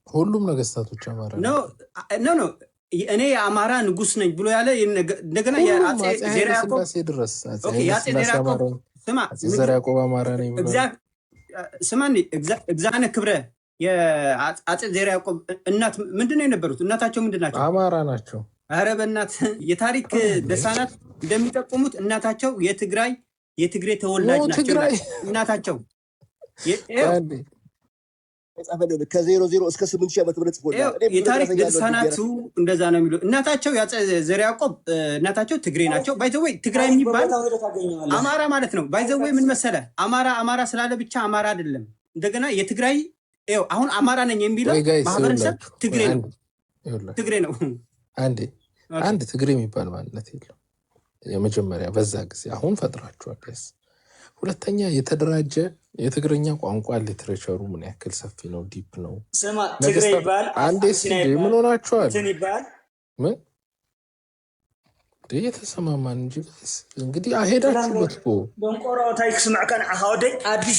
ሁሉም ነገስታቶች አማራ ነው። እኔ የአማራ ንጉስ ነኝ ብሎ ያለ እንደገና የአጼ ዘርዓ ያዕቆብ ድረስ የአጼ ዘርዓ ያዕቆብ አማራ ነኝ ብሎ ስማኒ እግዚአብሔር ክብረ የአጼ ዘርዓ ያዕቆብ እናት ምንድን ነው የነበሩት? እናታቸው ምንድን ናቸው? አማራ ናቸው። ኧረ በእናት የታሪክ ደሳናት እንደሚጠቁሙት እናታቸው የትግሬ ተወላጅ ናቸው። እናታቸው ከ00 እስከ 8000 ዓመት ምረት ጽፎ የታሪክ ደሳናቱ እንደዛ ነው የሚሉ። እናታቸው የአጼ ዘርዓ ያዕቆብ እናታቸው ትግሬ ናቸው። ባይዘወይ ትግራይ የሚባል አማራ ማለት ነው። ባይዘወይ ምን መሰለ አማራ ስላለ ብቻ አማራ አይደለም። እንደገና የትግራይ አሁን አማራ ነኝ የሚለው ማህበረሰብ ትግሬ ነው። አንድ ትግሬ የሚባል ማንነት የለም። የመጀመሪያ በዛ ጊዜ አሁን ፈጥራችኋል። ሁለተኛ የተደራጀ የትግርኛ ቋንቋ ሊትሬቸሩ ምን ያክል ሰፊ ነው፣ ዲፕ ነው። ትግሬ ይባል አንዴ ምን ሆናችኋል? ምን የተሰማማን እንጂ እንግዲህ አሄዳችሁበት እኮ ደንቆሮ ታሪክ ስምዐከን አሃወደይ አዲስ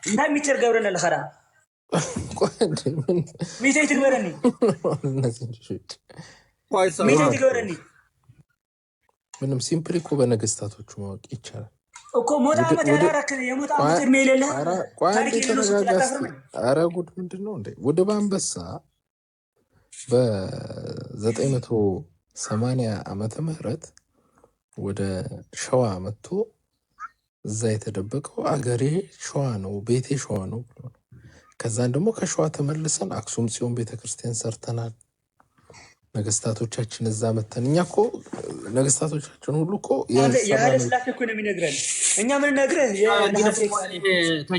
እንታይ ሚተር ገብረን ለኸራ ሚተይ ትግበረኒ ምንም ሲምፕሊ እኮ በነገስታቶቹ ማወቅ ይቻላል እኮ። ሞታ መተራራክ የሞታ መት ሜለለ ታሪክ ኧረ ጉድ ምንድን ነው እንዴ? ወደ ባንበሳ በ980 ዓመተ ምህረት ወደ ሸዋ መጥቶ እዛ የተደበቀው አገሬ ሸዋ ነው፣ ቤቴ ሸዋ ነው ብሎ ነው። ከዛን ደግሞ ከሸዋ ተመልሰን አክሱም ጽዮን ቤተክርስቲያን ሰርተናል። ነገስታቶቻችን እዛ መተን እኛ እኮ ነገስታቶቻችን ሁሉ እኮ የኃይለ ሥላሴ እኮ ነው የሚነግረን። እኛ ምን ነግረህ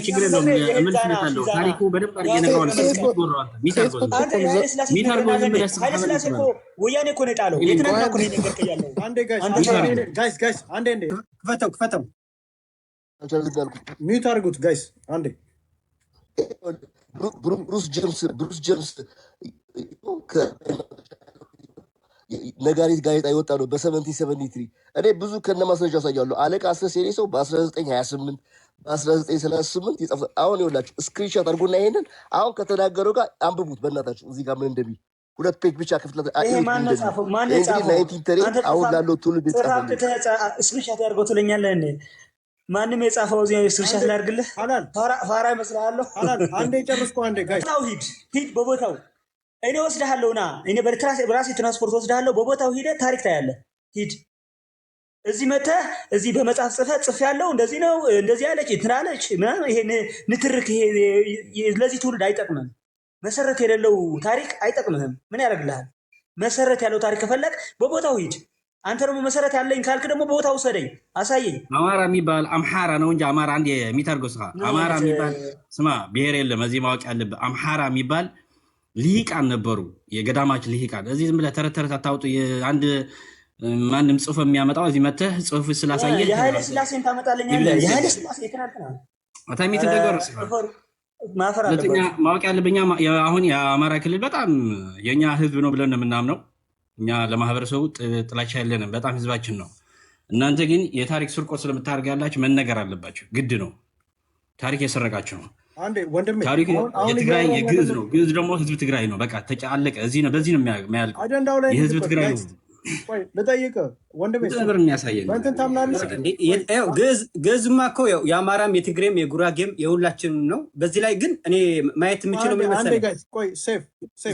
ችግር የለውም። ምን ስነት አለው ታሪኩ በደንብ አድርጌ ነግረዋል። ኃይለ ሥላሴ እኮ ወያኔ እኮ ነው የጣለው። የትናንትና እኮ ነው የነገርከኝ ያለው። አንዴ ክፈተው ሚዩት አድርጉት ጋይስ አንዴ። ብሩስ ጀምስ ነጋሪት ጋዜጣ የወጣ ነው በ1773። እኔ ብዙ ከነ ማስረጃ ያሳያለሁ። አለቃ አስረስ የኔ ሰው በ1928 በ1938 ይጻፍ። አሁን ይኸውላችሁ ስክሪንሾት አድርጎና ይሄንን አሁን ከተናገረው ጋር አንብቡት በእናታችሁ እዚህ ጋር ምን እንደሚል ሁለት ፔጅ ብቻ ክፍለ ይሄ ማን ጻፈው? ማን ጻፈው? አንተ አሁን ላለው ትውልድ ጻፈው ስክሪንሾት ያርገው ትለኛለህ እንዴ? ማንም የጻፈው እዚህ ስክሪንሾት ላድርግልህ? ፋራ ይመስልሃለሁ? አንዴ ጨርስኩ። አንዴ ጋይ ሂድ በቦታው እኔ ወስደሃለሁና እኔ በራሴ ትራንስፖርት ወስደሃለሁ። በቦታው ሂደህ ታሪክ ታያለህ። ሂድ እዚህ መተህ እዚህ በመጽሐፍ ጽፍ ያለው እንደዚህ ነው እንደዚህ ያለች እንትናለች ምናምን ይሄ ንትርክ ይሄ ለዚህ ትውልድ አይጠቅምም። መሰረት የሌለው ታሪክ አይጠቅምህም። ምን ያደርግልሃል? መሰረት ያለው ታሪክ ከፈለግ በቦታው ሂድ። አንተ ደግሞ መሰረት ያለኝ ካልክ ደግሞ በቦታው ወሰደኝ አሳየኝ። አማራ የሚባል አምሓራ ነው እንጂ አማራ አንዴ የሚታርገው ስራ አማራ የሚባል ስማ ብሔር የለም። እዚህ ማወቅ ያለብህ አምሓራ የሚባል ልሂቃን ነበሩ፣ የገዳማችን ልሂቃን። እዚህ ዝም ብለህ ተረት ተረት አታውጡ። አንድ ማንም ጽሁፍ የሚያመጣው እዚህ መተህ ጽሁፍ ስላሳየህ የኃይለ ሥላሴን ታመጣለኛለህ። የኃይለ ሥላሴ የትናንትና አታሚት እንደገር ሁለተኛ ማወቅ ያለብኝ አሁን የአማራ ክልል በጣም የእኛ ህዝብ ነው ብለን ነው የምናምነው። እኛ ለማህበረሰቡ ጥላቻ የለንም፣ በጣም ህዝባችን ነው። እናንተ ግን የታሪክ ስርቆት ስለምታደርግ ያላችሁ መነገር አለባቸው፣ ግድ ነው። ታሪክ የሰረቃችሁ ነው። ታሪክ የትግራይ የግዕዝ ነው። ግዕዝ ደግሞ ህዝብ ትግራይ ነው። በቃ ተጫለቀ። በዚህ ነው የሚያልቀው። የህዝብ ትግራይ ነው። ልጠይቅህ ወንድሜ ነበር የሚያሳየን በእንትን ታምናለህ? ግዕዝማ እኮ የአማራም የትግሬም የጉራጌም የሁላችንም ነው። በዚህ ላይ ግን እኔ ማየት የምችለው ምን መሰለህ፣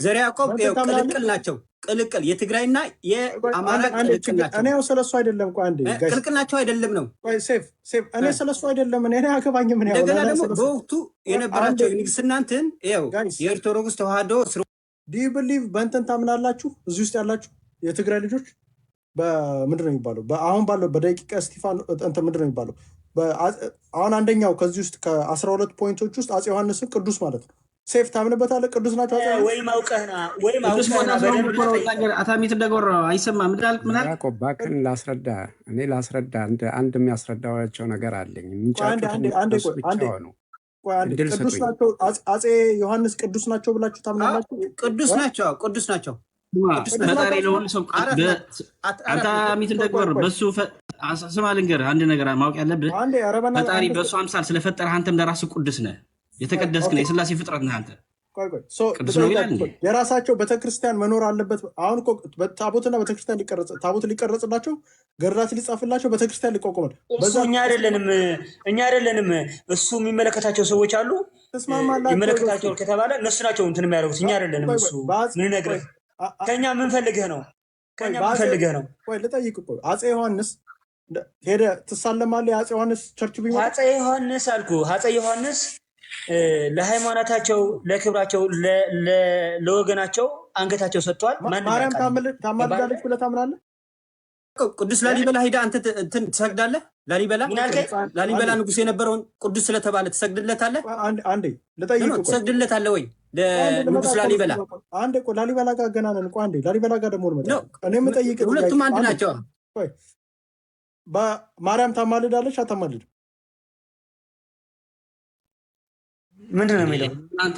ዘርዓ ያዕቆብ ቅልቅል ናቸው። ቅልቅል የትግራይና የአማራ ቅልቅል ናቸው። እኔ ስለሱ አይደለም ቅልቅል ናቸው አይደለም ነው። እኔ ስለሱ አይደለም እኔ አገባኝ ምን ያው እንደገና ደግሞ በወቅቱ የነበራቸው ንግስና እንትን የኦርቶዶክስ ተዋህዶ ዱ ዩ ቢሊቭ በእንትን ታምናላችሁ? እዚህ ውስጥ ያላችሁ የትግራይ ልጆች በምንድን ነው የሚባለው? አሁን ባለው በደቂቀ እስጢፋኖስ እንትን ምንድን ነው የሚባለው? አሁን አንደኛው ከዚህ ውስጥ ከ12 ፖይንቶች ውስጥ አፄ ዮሐንስን ቅዱስ ማለት ነው። ሴፍ ታምንበታለህ? ቅዱስ ናቸው ወይም አውቀህና ወይም አታሚት እንደጎረ አይሰማም። ያዕቆብ እባክህን ላስረዳ፣ እኔ ላስረዳ። አንድ የሚያስረዳቸው ነገር አለኝ። የሚጫጩት ብቻ ነው። ቅዱስ ናቸው አፄ ዮሐንስ ቅዱስ ናቸው ብላችሁ ታምናላችሁ? ቅዱስ ናቸው፣ ቅዱስ ናቸው። ፈጣሪ ለሁሉ ሰው አታሚት እንደጎረ በሱ ስማ ልንገርህ አንድ ነገር ማወቅ ያለብህ ፈጣሪ በሱ አምሳል ስለፈጠረ አንተም ለራስህ ቅዱስ ነህ፣ የተቀደስክ ነህ፣ የሥላሴ ፍጥረት ነህ። አንተ ቅዱስ ነው ይላል። የራሳቸው ቤተክርስቲያን መኖር አለበት። አሁን እኮ ታቦትና ቤተክርስቲያን ታቦት ሊቀረጽላቸው ገድላት ሊጻፍላቸው ቤተክርስቲያን ሊቋቋማል። እሱ እኛ አይደለንም። እሱ የሚመለከታቸው ሰዎች አሉ። ይመለከታቸው ከተባለ እነሱ ናቸው እንትን የሚያደርጉት፣ እኛ አይደለንም። እሱ ምን ነግረህ ከኛ ምን ፈልገህ ነው? ወይ ልጠይቅ እኮ አፄ ዮሐንስ ሄደህ ትሳለማለህ? የአፄ ዮሐንስ ቸርች ቢሆን አፄ ዮሐንስ አልኩህ። አፄ ዮሐንስ ለሃይማኖታቸው፣ ለክብራቸው፣ ለወገናቸው አንገታቸው ሰጥተዋል። ማርያም ታማልዳለች ብለህ ታምናለህ? ቅዱስ ላሊበላ ሄደህ አንተ ትሰግዳለህ? ላሊበላ ንጉሥ የነበረውን ቅዱስ ስለተባለ ትሰግድለታለህ? አንዴ ልጠይቅ፣ ትሰግድለታለህ ወይ ለንጉሥ ላሊበላ? አንዴ እኮ ላሊበላ ጋር ገና ነን እኮ። አንዴ ላሊበላ ጋር ደግሞ ልመጣ። እኔ የምጠይቅህ ሁለቱም አንድ ናቸው። ማርያም ታማልዳለች አታማልድም? ምንድን ነው የሚለው?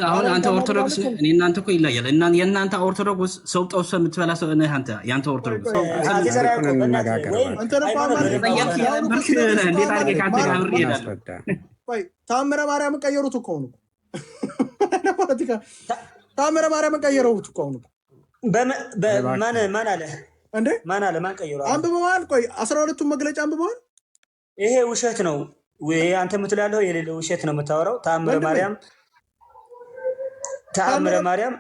አሁን አንተ ኦርቶዶክስ ነህ፣ እኔ እናንተ እኮ ይለያል። የእናንተ ኦርቶዶክስ ሰው ጠውሰ የምትበላ ሰው ነህ አንተ። ያንተ ኦርቶዶክስ እንዴት አድርጌ ከአንተ ጋር ብር ይሄዳል? ታምረ ማርያምን ቀየሩት እኮ ነው። ታምረ ማርያምን ቀየሩት እኮ ነው። ማን አለ እንዴ? ማን አለ? ማን ቀየሩ? አንብበዋል? ቆይ 12ቱን መግለጫ አንብበዋል? ይሄ ውሸት ነው። አንተ የምትለው ያለው የሌለ ውሸት ነው የምታወራው። ተአምረ ማርያም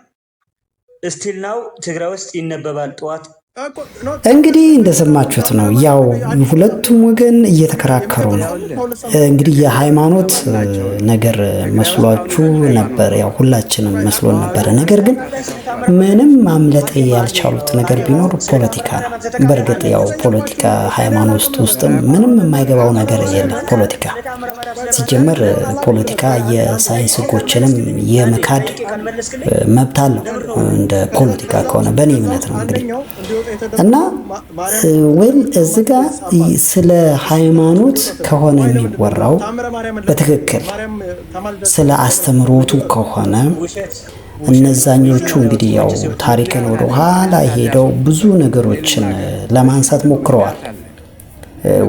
እስቲል ናው ትግራይ ውስጥ ይነበባል ጠዋት። እንግዲህ እንደሰማችሁት ነው። ያው ሁለቱም ወገን እየተከራከሩ ነው። እንግዲህ የሃይማኖት ነገር መስሏችሁ ነበር፣ ያው ሁላችንም መስሎን ነበረ። ነገር ግን ምንም ማምለጥ ያልቻሉት ነገር ቢኖር ፖለቲካ ነው። በእርግጥ ያው ፖለቲካ ሃይማኖት ውስጥም ምንም የማይገባው ነገር የለም። ፖለቲካ ሲጀመር ፖለቲካ የሳይንስ ሕጎችንም የመካድ መብት አለው እንደ ፖለቲካ ከሆነ በእኔ እምነት ነው እንግዲህ እና ወይም እዚህ ጋር ስለ ሃይማኖት ከሆነ የሚወራው በትክክል ስለ አስተምሮቱ ከሆነ እነዛኞቹ እንግዲህ ያው ታሪክን ወደ ኋላ ሄደው ብዙ ነገሮችን ለማንሳት ሞክረዋል።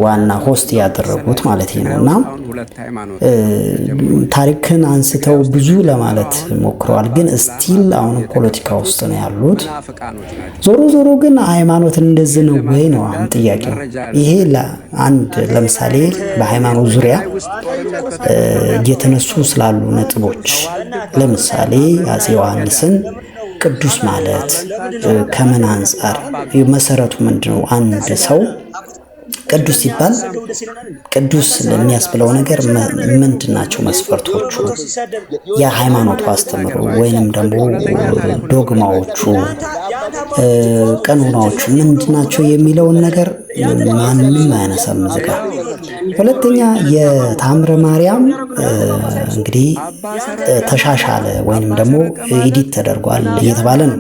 ዋና ሆስት ያደረጉት ማለት ነው። እና ታሪክን አንስተው ብዙ ለማለት ሞክረዋል፣ ግን ስቲል አሁን ፖለቲካ ውስጥ ነው ያሉት። ዞሮ ዞሮ ግን ሃይማኖት እንደዚህ ነው ወይ ነው አሁን ጥያቄው። ይሄ አንድ ለምሳሌ በሃይማኖት ዙሪያ እየተነሱ ስላሉ ነጥቦች ለምሳሌ አፄ ዮሐንስን ቅዱስ ማለት ከምን አንጻር መሰረቱ ምንድነው? አንድ ሰው ቅዱስ ሲባል ቅዱስ ለሚያስብለው ነገር ምንድናቸው መስፈርቶቹ? የሃይማኖቱ አስተምሮ ወይንም ደግሞ ዶግማዎቹ፣ ቀኖናዎቹ ምንድናቸው የሚለውን ነገር ማንም አያነሳም እዚህ ጋር። ሁለተኛ የታምረ ማርያም እንግዲህ ተሻሻለ ወይንም ደግሞ ኤዲት ተደርጓል እየተባለ ነው።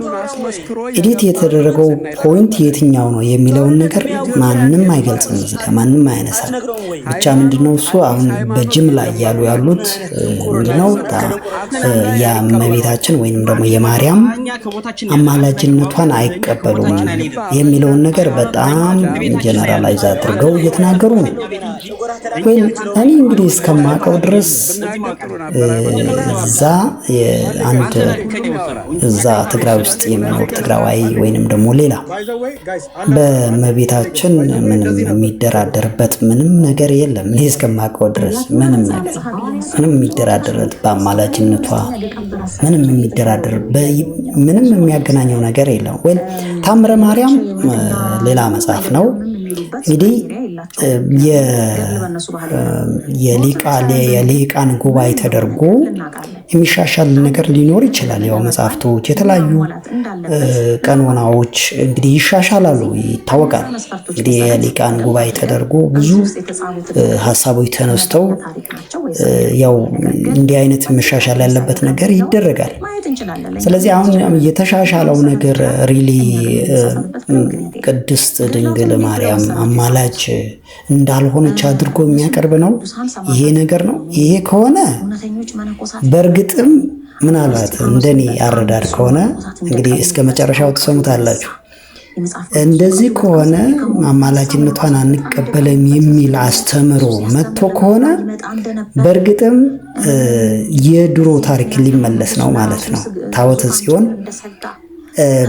ኤዲት የተደረገው ፖይንት የትኛው ነው የሚለውን ነገር ማንም አይገልጽም እዚህ ጋር፣ ማንም አያነሳም። ብቻ ምንድነው እሱ አሁን በጅምላ እያሉ ያሉት ምንድነው የእመቤታችን ወይንም ደግሞ የማርያም አማላጅነቷን አይቀበሉም የሚለውን ነገር በጣም ጀነራላይዝ አድርገው እየተናገሩ ነው። ወይ እኔ እንግዲህ እስከማውቀው ድረስ እዛ ትግራይ ውስጥ የሚኖር ትግራዋይ ወይንም ደግሞ ሌላ በእመቤታችን ምንም የሚደራደርበት ምንም ነገር የለም። እኔ እስከማውቀው ድረስ ምንም የሚደራደርበት በአማላጅነቷ ምንም የሚያገናኘው ነገር የለም። ወይ ታምረ ማርያም ሌላ መጽሐፍ ነው እንግዲህ የሊቃን ጉባኤ ተደርጎ የሚሻሻል ነገር ሊኖር ይችላል። ያው መጽሐፍቶች የተለያዩ ቀኖናዎች እንግዲህ ይሻሻላሉ ይታወቃል። እንግዲህ የሊቃን ጉባኤ ተደርጎ ብዙ ሀሳቦች ተነስተው ያው እንዲህ አይነት መሻሻል ያለበት ነገር ይደረጋል። ስለዚህ አሁን የተሻሻለው ነገር ሪሊ ቅድስት ድንግል ማርያም አማላጅ እንዳልሆነች አድርጎ የሚያቀርብ ነው ይሄ ነገር ነው። ይሄ ከሆነ በእርግጥም ምናልባት እንደኔ አረዳድ ከሆነ እንግዲህ እስከ መጨረሻው ትሰሙታላችሁ። እንደዚህ ከሆነ አማላጅነቷን አንቀበልም የሚል አስተምሮ መጥቶ ከሆነ በእርግጥም የድሮ ታሪክ ሊመለስ ነው ማለት ነው። ታቦተ ጽዮን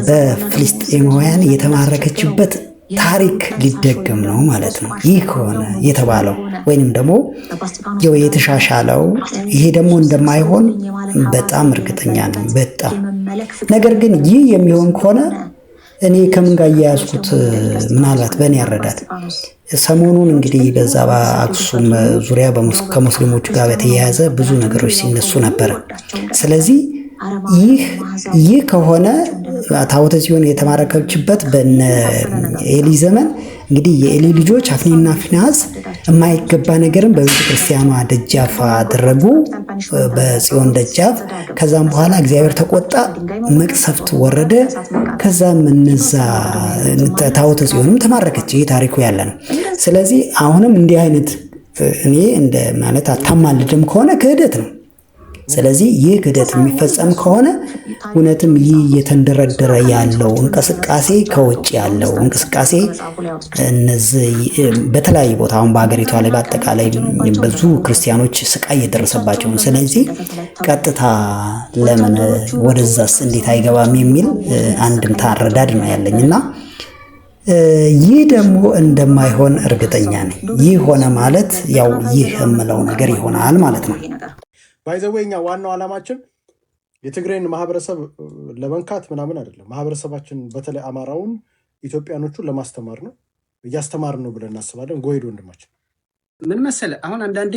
በፍልስጤማውያን የተማረከችበት ታሪክ ሊደገም ነው ማለት ነው። ይህ ከሆነ የተባለው ወይንም ደግሞ የተሻሻለው ይሄ ደግሞ እንደማይሆን በጣም እርግጠኛ ነኝ። በጣም ነገር ግን ይህ የሚሆን ከሆነ እኔ ከምን ጋር እያያዝኩት ምናልባት በእኔ ያረዳት ሰሞኑን እንግዲህ በዛ በአክሱም ዙሪያ ከሙስሊሞቹ ጋር በተያያዘ ብዙ ነገሮች ሲነሱ ነበረ። ስለዚህ ይህ ከሆነ ታቦተ ጽዮን የተማረከችበት በነ ኤሊ ዘመን እንግዲህ የኤሊ ልጆች አፍኒና ፊናስ የማይገባ ነገርን በቤተ ክርስቲያኗ ደጃፍ አደረጉ፣ በጽዮን ደጃፍ። ከዛም በኋላ እግዚአብሔር ተቆጣ፣ መቅሰፍት ወረደ። ከዛም እነዛ ታቦተ ጽዮንም ተማረከች። ይህ ታሪኩ ያለ ነው። ስለዚህ አሁንም እንዲህ አይነት እኔ እንደ ማለት አታማልድም ከሆነ ክህደት ነው። ስለዚህ ይህ ክህደት የሚፈጸም ከሆነ እውነትም ይህ እየተንደረደረ ያለው እንቅስቃሴ ከውጭ ያለው እንቅስቃሴ እነዚህ በተለያየ ቦታ አሁን በሀገሪቷ ላይ በአጠቃላይ ብዙ ክርስቲያኖች ስቃይ እየደረሰባቸው ነው። ስለዚህ ቀጥታ ለምን ወደዛስ እንዴት አይገባም የሚል አንድምታ አረዳድ ነው ያለኝ እና ይህ ደግሞ እንደማይሆን እርግጠኛ ነኝ። ይህ ሆነ ማለት ያው ይህ የምለው ነገር ይሆናል ማለት ነው። ባይዘዌ እኛ ዋናው ዓላማችን የትግራይን ማህበረሰብ ለመንካት ምናምን አይደለም። ማህበረሰባችን በተለይ አማራውን ኢትዮጵያኖቹን ለማስተማር ነው፣ እያስተማር ነው ብለን እናስባለን። ጎሄድ ወንድማችን ምን መሰለ፣ አሁን አንዳንዴ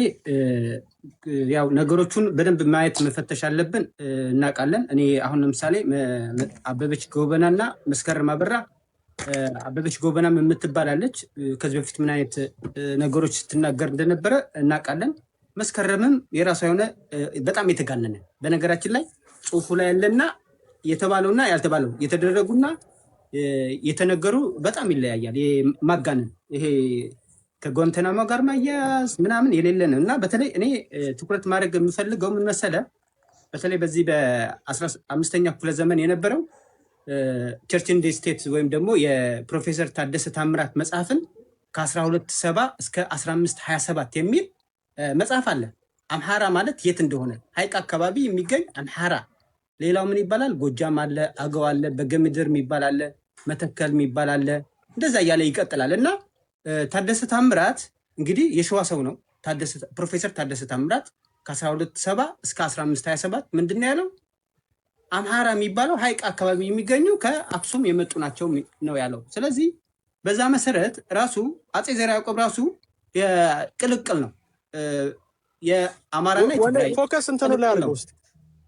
ያው ነገሮቹን በደንብ ማየት መፈተሽ አለብን። እናውቃለን። እኔ አሁን ለምሳሌ አበበች ጎበናና መስከረም አበራ፣ አበበች ጎበናም የምትባላለች ከዚህ በፊት ምን አይነት ነገሮች ስትናገር እንደነበረ እናውቃለን። መስከረምም የራሷ የሆነ በጣም የተጋነነ በነገራችን ላይ ጽሁፉ ላይ ያለና የተባለውና ያልተባለው የተደረጉና የተነገሩ በጣም ይለያያል። ማጋነን ይሄ ከጓንተናሞ ጋር ማያያዝ ምናምን የሌለ ነው እና በተለይ እኔ ትኩረት ማድረግ የምፈልገው ምን መሰለ፣ በተለይ በዚህ በ15ኛው ክፍለ ዘመን የነበረው ቸርች ኢን ዘ ስቴት ወይም ደግሞ የፕሮፌሰር ታደሰ ታምራት መጽሐፍን ከ1270 እስከ 1527 የሚል መጽሐፍ አለ። አምሐራ ማለት የት እንደሆነ ሐይቅ አካባቢ የሚገኝ አምሐራ። ሌላው ምን ይባላል? ጎጃም አለ፣ አገው አለ፣ በገምድር የሚባል አለ፣ መተከል የሚባል አለ። እንደዛ እያለ ይቀጥላል። እና ታደሰ ታምራት እንግዲህ የሸዋ ሰው ነው። ፕሮፌሰር ታደሰ ታምራት ከ1270 እስከ 1527 ምንድን ያለው? አምሐራ የሚባለው ሐይቅ አካባቢ የሚገኙ ከአክሱም የመጡ ናቸው ነው ያለው። ስለዚህ በዛ መሰረት ራሱ አጼ ዘርዓ ያዕቆብ ራሱ የቅልቅል ነው የአማራና የትግራይ ፎከስ እንትኑ ላይ አድርገው እስኪ።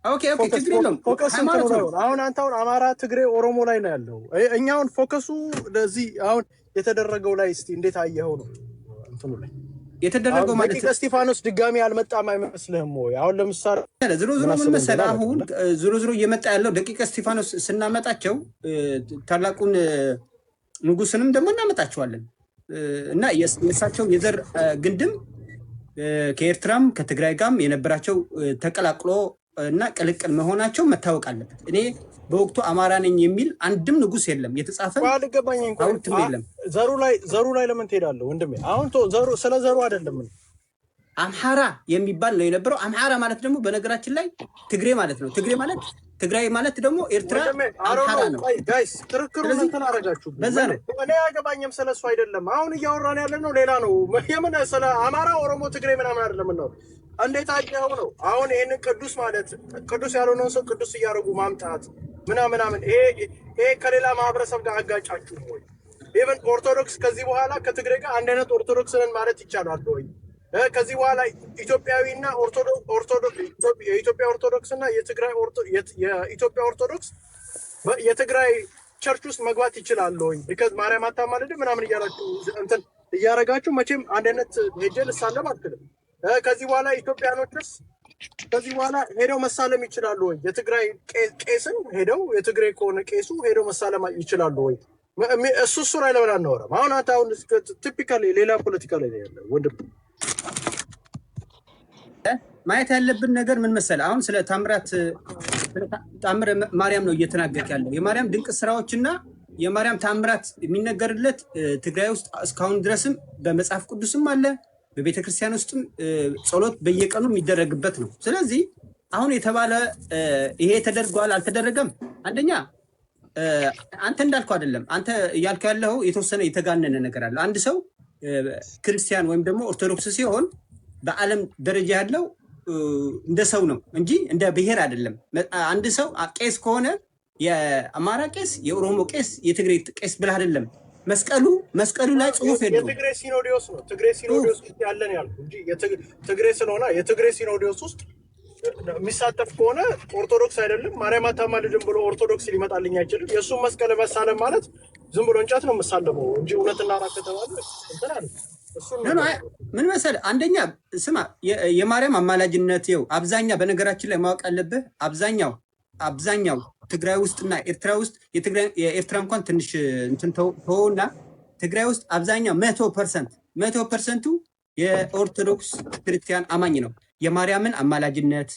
ኦኬ ችግር የለውም። ፎከስ እንትኑ ላይ አሁን አማራ፣ ትግሬ፣ ኦሮሞ ላይ ነው ያለው። እኛውን ፎከሱ ለዚህ አሁን የተደረገው ላይ እስቲ እንዴት አየኸው ነው እንትኑ ላይ የተደረገው ማለት ነው። እስጢፋኖስ ድጋሚ አልመጣም አይመስልህም ወይ? አሁን ለምሳሌ ዝሮ ምን መሰለህ፣ አሁን ዝሮ እየመጣ ያለው ደቂቀ እስጢፋኖስ ስናመጣቸው ታላቁን ንጉስንም ደግሞ እናመጣቸዋለን እና የእሳቸው የዘር ግንድም ከኤርትራም ከትግራይ ጋርም የነበራቸው ተቀላቅሎ እና ቅልቅል መሆናቸው መታወቅ አለበት። እኔ በወቅቱ አማራ ነኝ የሚል አንድም ንጉስ የለም፣ የተጻፈ ሐውልትም የለም። ዘሩ ላይ ለምን ትሄዳለህ ወንድሜ? አሁን ስለ ዘሩ አይደለም። አምሐራ የሚባል ነው የነበረው። አምሐራ ማለት ደግሞ በነገራችን ላይ ትግሬ ማለት ነው። ትግሬ ማለት ትግራይ ማለት ደግሞ ኤርትራ አምሐራ ነው። ጋይስ ክርክሩን እንትን አደረጋችሁ። በዛ ነው እኔ አያገባኝም። ስለሱ አይደለም አሁን እያወራን ያለ ነው፣ ሌላ ነው። የምን ስለ አማራ፣ ኦሮሞ፣ ትግሬ ምናምን አይደለም ነው። እንዴት አየኸው ነው? አሁን ይሄንን ቅዱስ ማለት ቅዱስ ያልሆነውን ሰው ቅዱስ እያደረጉ ማምጣት ምናምን ይሄ ከሌላ ማህበረሰብ ጋር አጋጫችሁ ወይ? ኢቨን ኦርቶዶክስ ከዚህ በኋላ ከትግሬ ጋር አንድ አይነት ኦርቶዶክስ ነን ማለት ይቻላል ወይ? ከዚህ በኋላ ኢትዮጵያዊና የኢትዮጵያ ኦርቶዶክስ እና የኢትዮጵያ ኦርቶዶክስ የትግራይ ቸርች ውስጥ መግባት ይችላል ወይ? ቢካዝ ማርያም አታማልድም ምናምን እያላችሁ እንትን እያረጋችሁ መቼም አንድ አይነት ሄጄ ልሳለም አትልም። ከዚህ በኋላ ኢትዮጵያኖችስ ከዚህ በኋላ ሄደው መሳለም ይችላሉ ወይ? የትግራይ ቄስን ሄደው የትግራይ ከሆነ ቄሱ ሄደው መሳለም ይችላሉ ወይ? እሱ ላይ ለምን አናወራም? አሁን ቲፒካሊ ሌላ ፖለቲካ ላይ ያለ ወንድም ማየት ያለብን ነገር ምን መሰለህ? አሁን ስለ ታምረ ማርያም ነው እየተናገርክ ያለው። የማርያም ድንቅ ስራዎችና የማርያም ታምራት የሚነገርለት ትግራይ ውስጥ እስካሁን ድረስም በመጽሐፍ ቅዱስም አለ፣ በቤተ ክርስቲያን ውስጥም ጸሎት በየቀኑ የሚደረግበት ነው። ስለዚህ አሁን የተባለ ይሄ ተደርጓል አልተደረገም፣ አንደኛ አንተ እንዳልከው አይደለም። አንተ እያልከው ያለው የተወሰነ የተጋነነ ነገር አለ። አንድ ሰው ክርስቲያን ወይም ደግሞ ኦርቶዶክስ ሲሆን በዓለም ደረጃ ያለው እንደ ሰው ነው እንጂ እንደ ብሔር አይደለም። አንድ ሰው ቄስ ከሆነ የአማራ ቄስ፣ የኦሮሞ ቄስ፣ የትግሬ ቄስ ብለህ አይደለም። መስቀሉ ላይ ጽሁፍ የለውም። የትግሬ ሲኖዶስ ነው። ትግሬ ሲኖዶስ ውስጥ ያለን ያልኩ እንጂ ትግሬ ስለሆነ የትግሬ ሲኖዶስ ውስጥ የሚሳተፍ ከሆነ ኦርቶዶክስ አይደለም። ማርያም አታማልድም ብሎ ኦርቶዶክስ ሊመጣልኝ አይችልም። የእሱን መስቀል መሳለም ማለት ዝም ብሎ እንጨት ነው የምሳለመው እንጂ እውነትና ራቅ ከተባለ እንትን አለ። ምን መሰለህ፣ አንደኛ ስማ፣ የማርያም አማላጅነት ይኸው አብዛኛው በነገራችን ላይ ማወቅ ያለብህ አብዛኛው ትግራይ ውስጥና ኤርትራ ውስጥ የኤርትራ እንኳን ትንሽ እንትን ተወውና ትግራይ ውስጥ አብዛኛው 100% የኦርቶዶክስ ክርስቲያን አማኝ ነው። የማርያምን አማላጅነት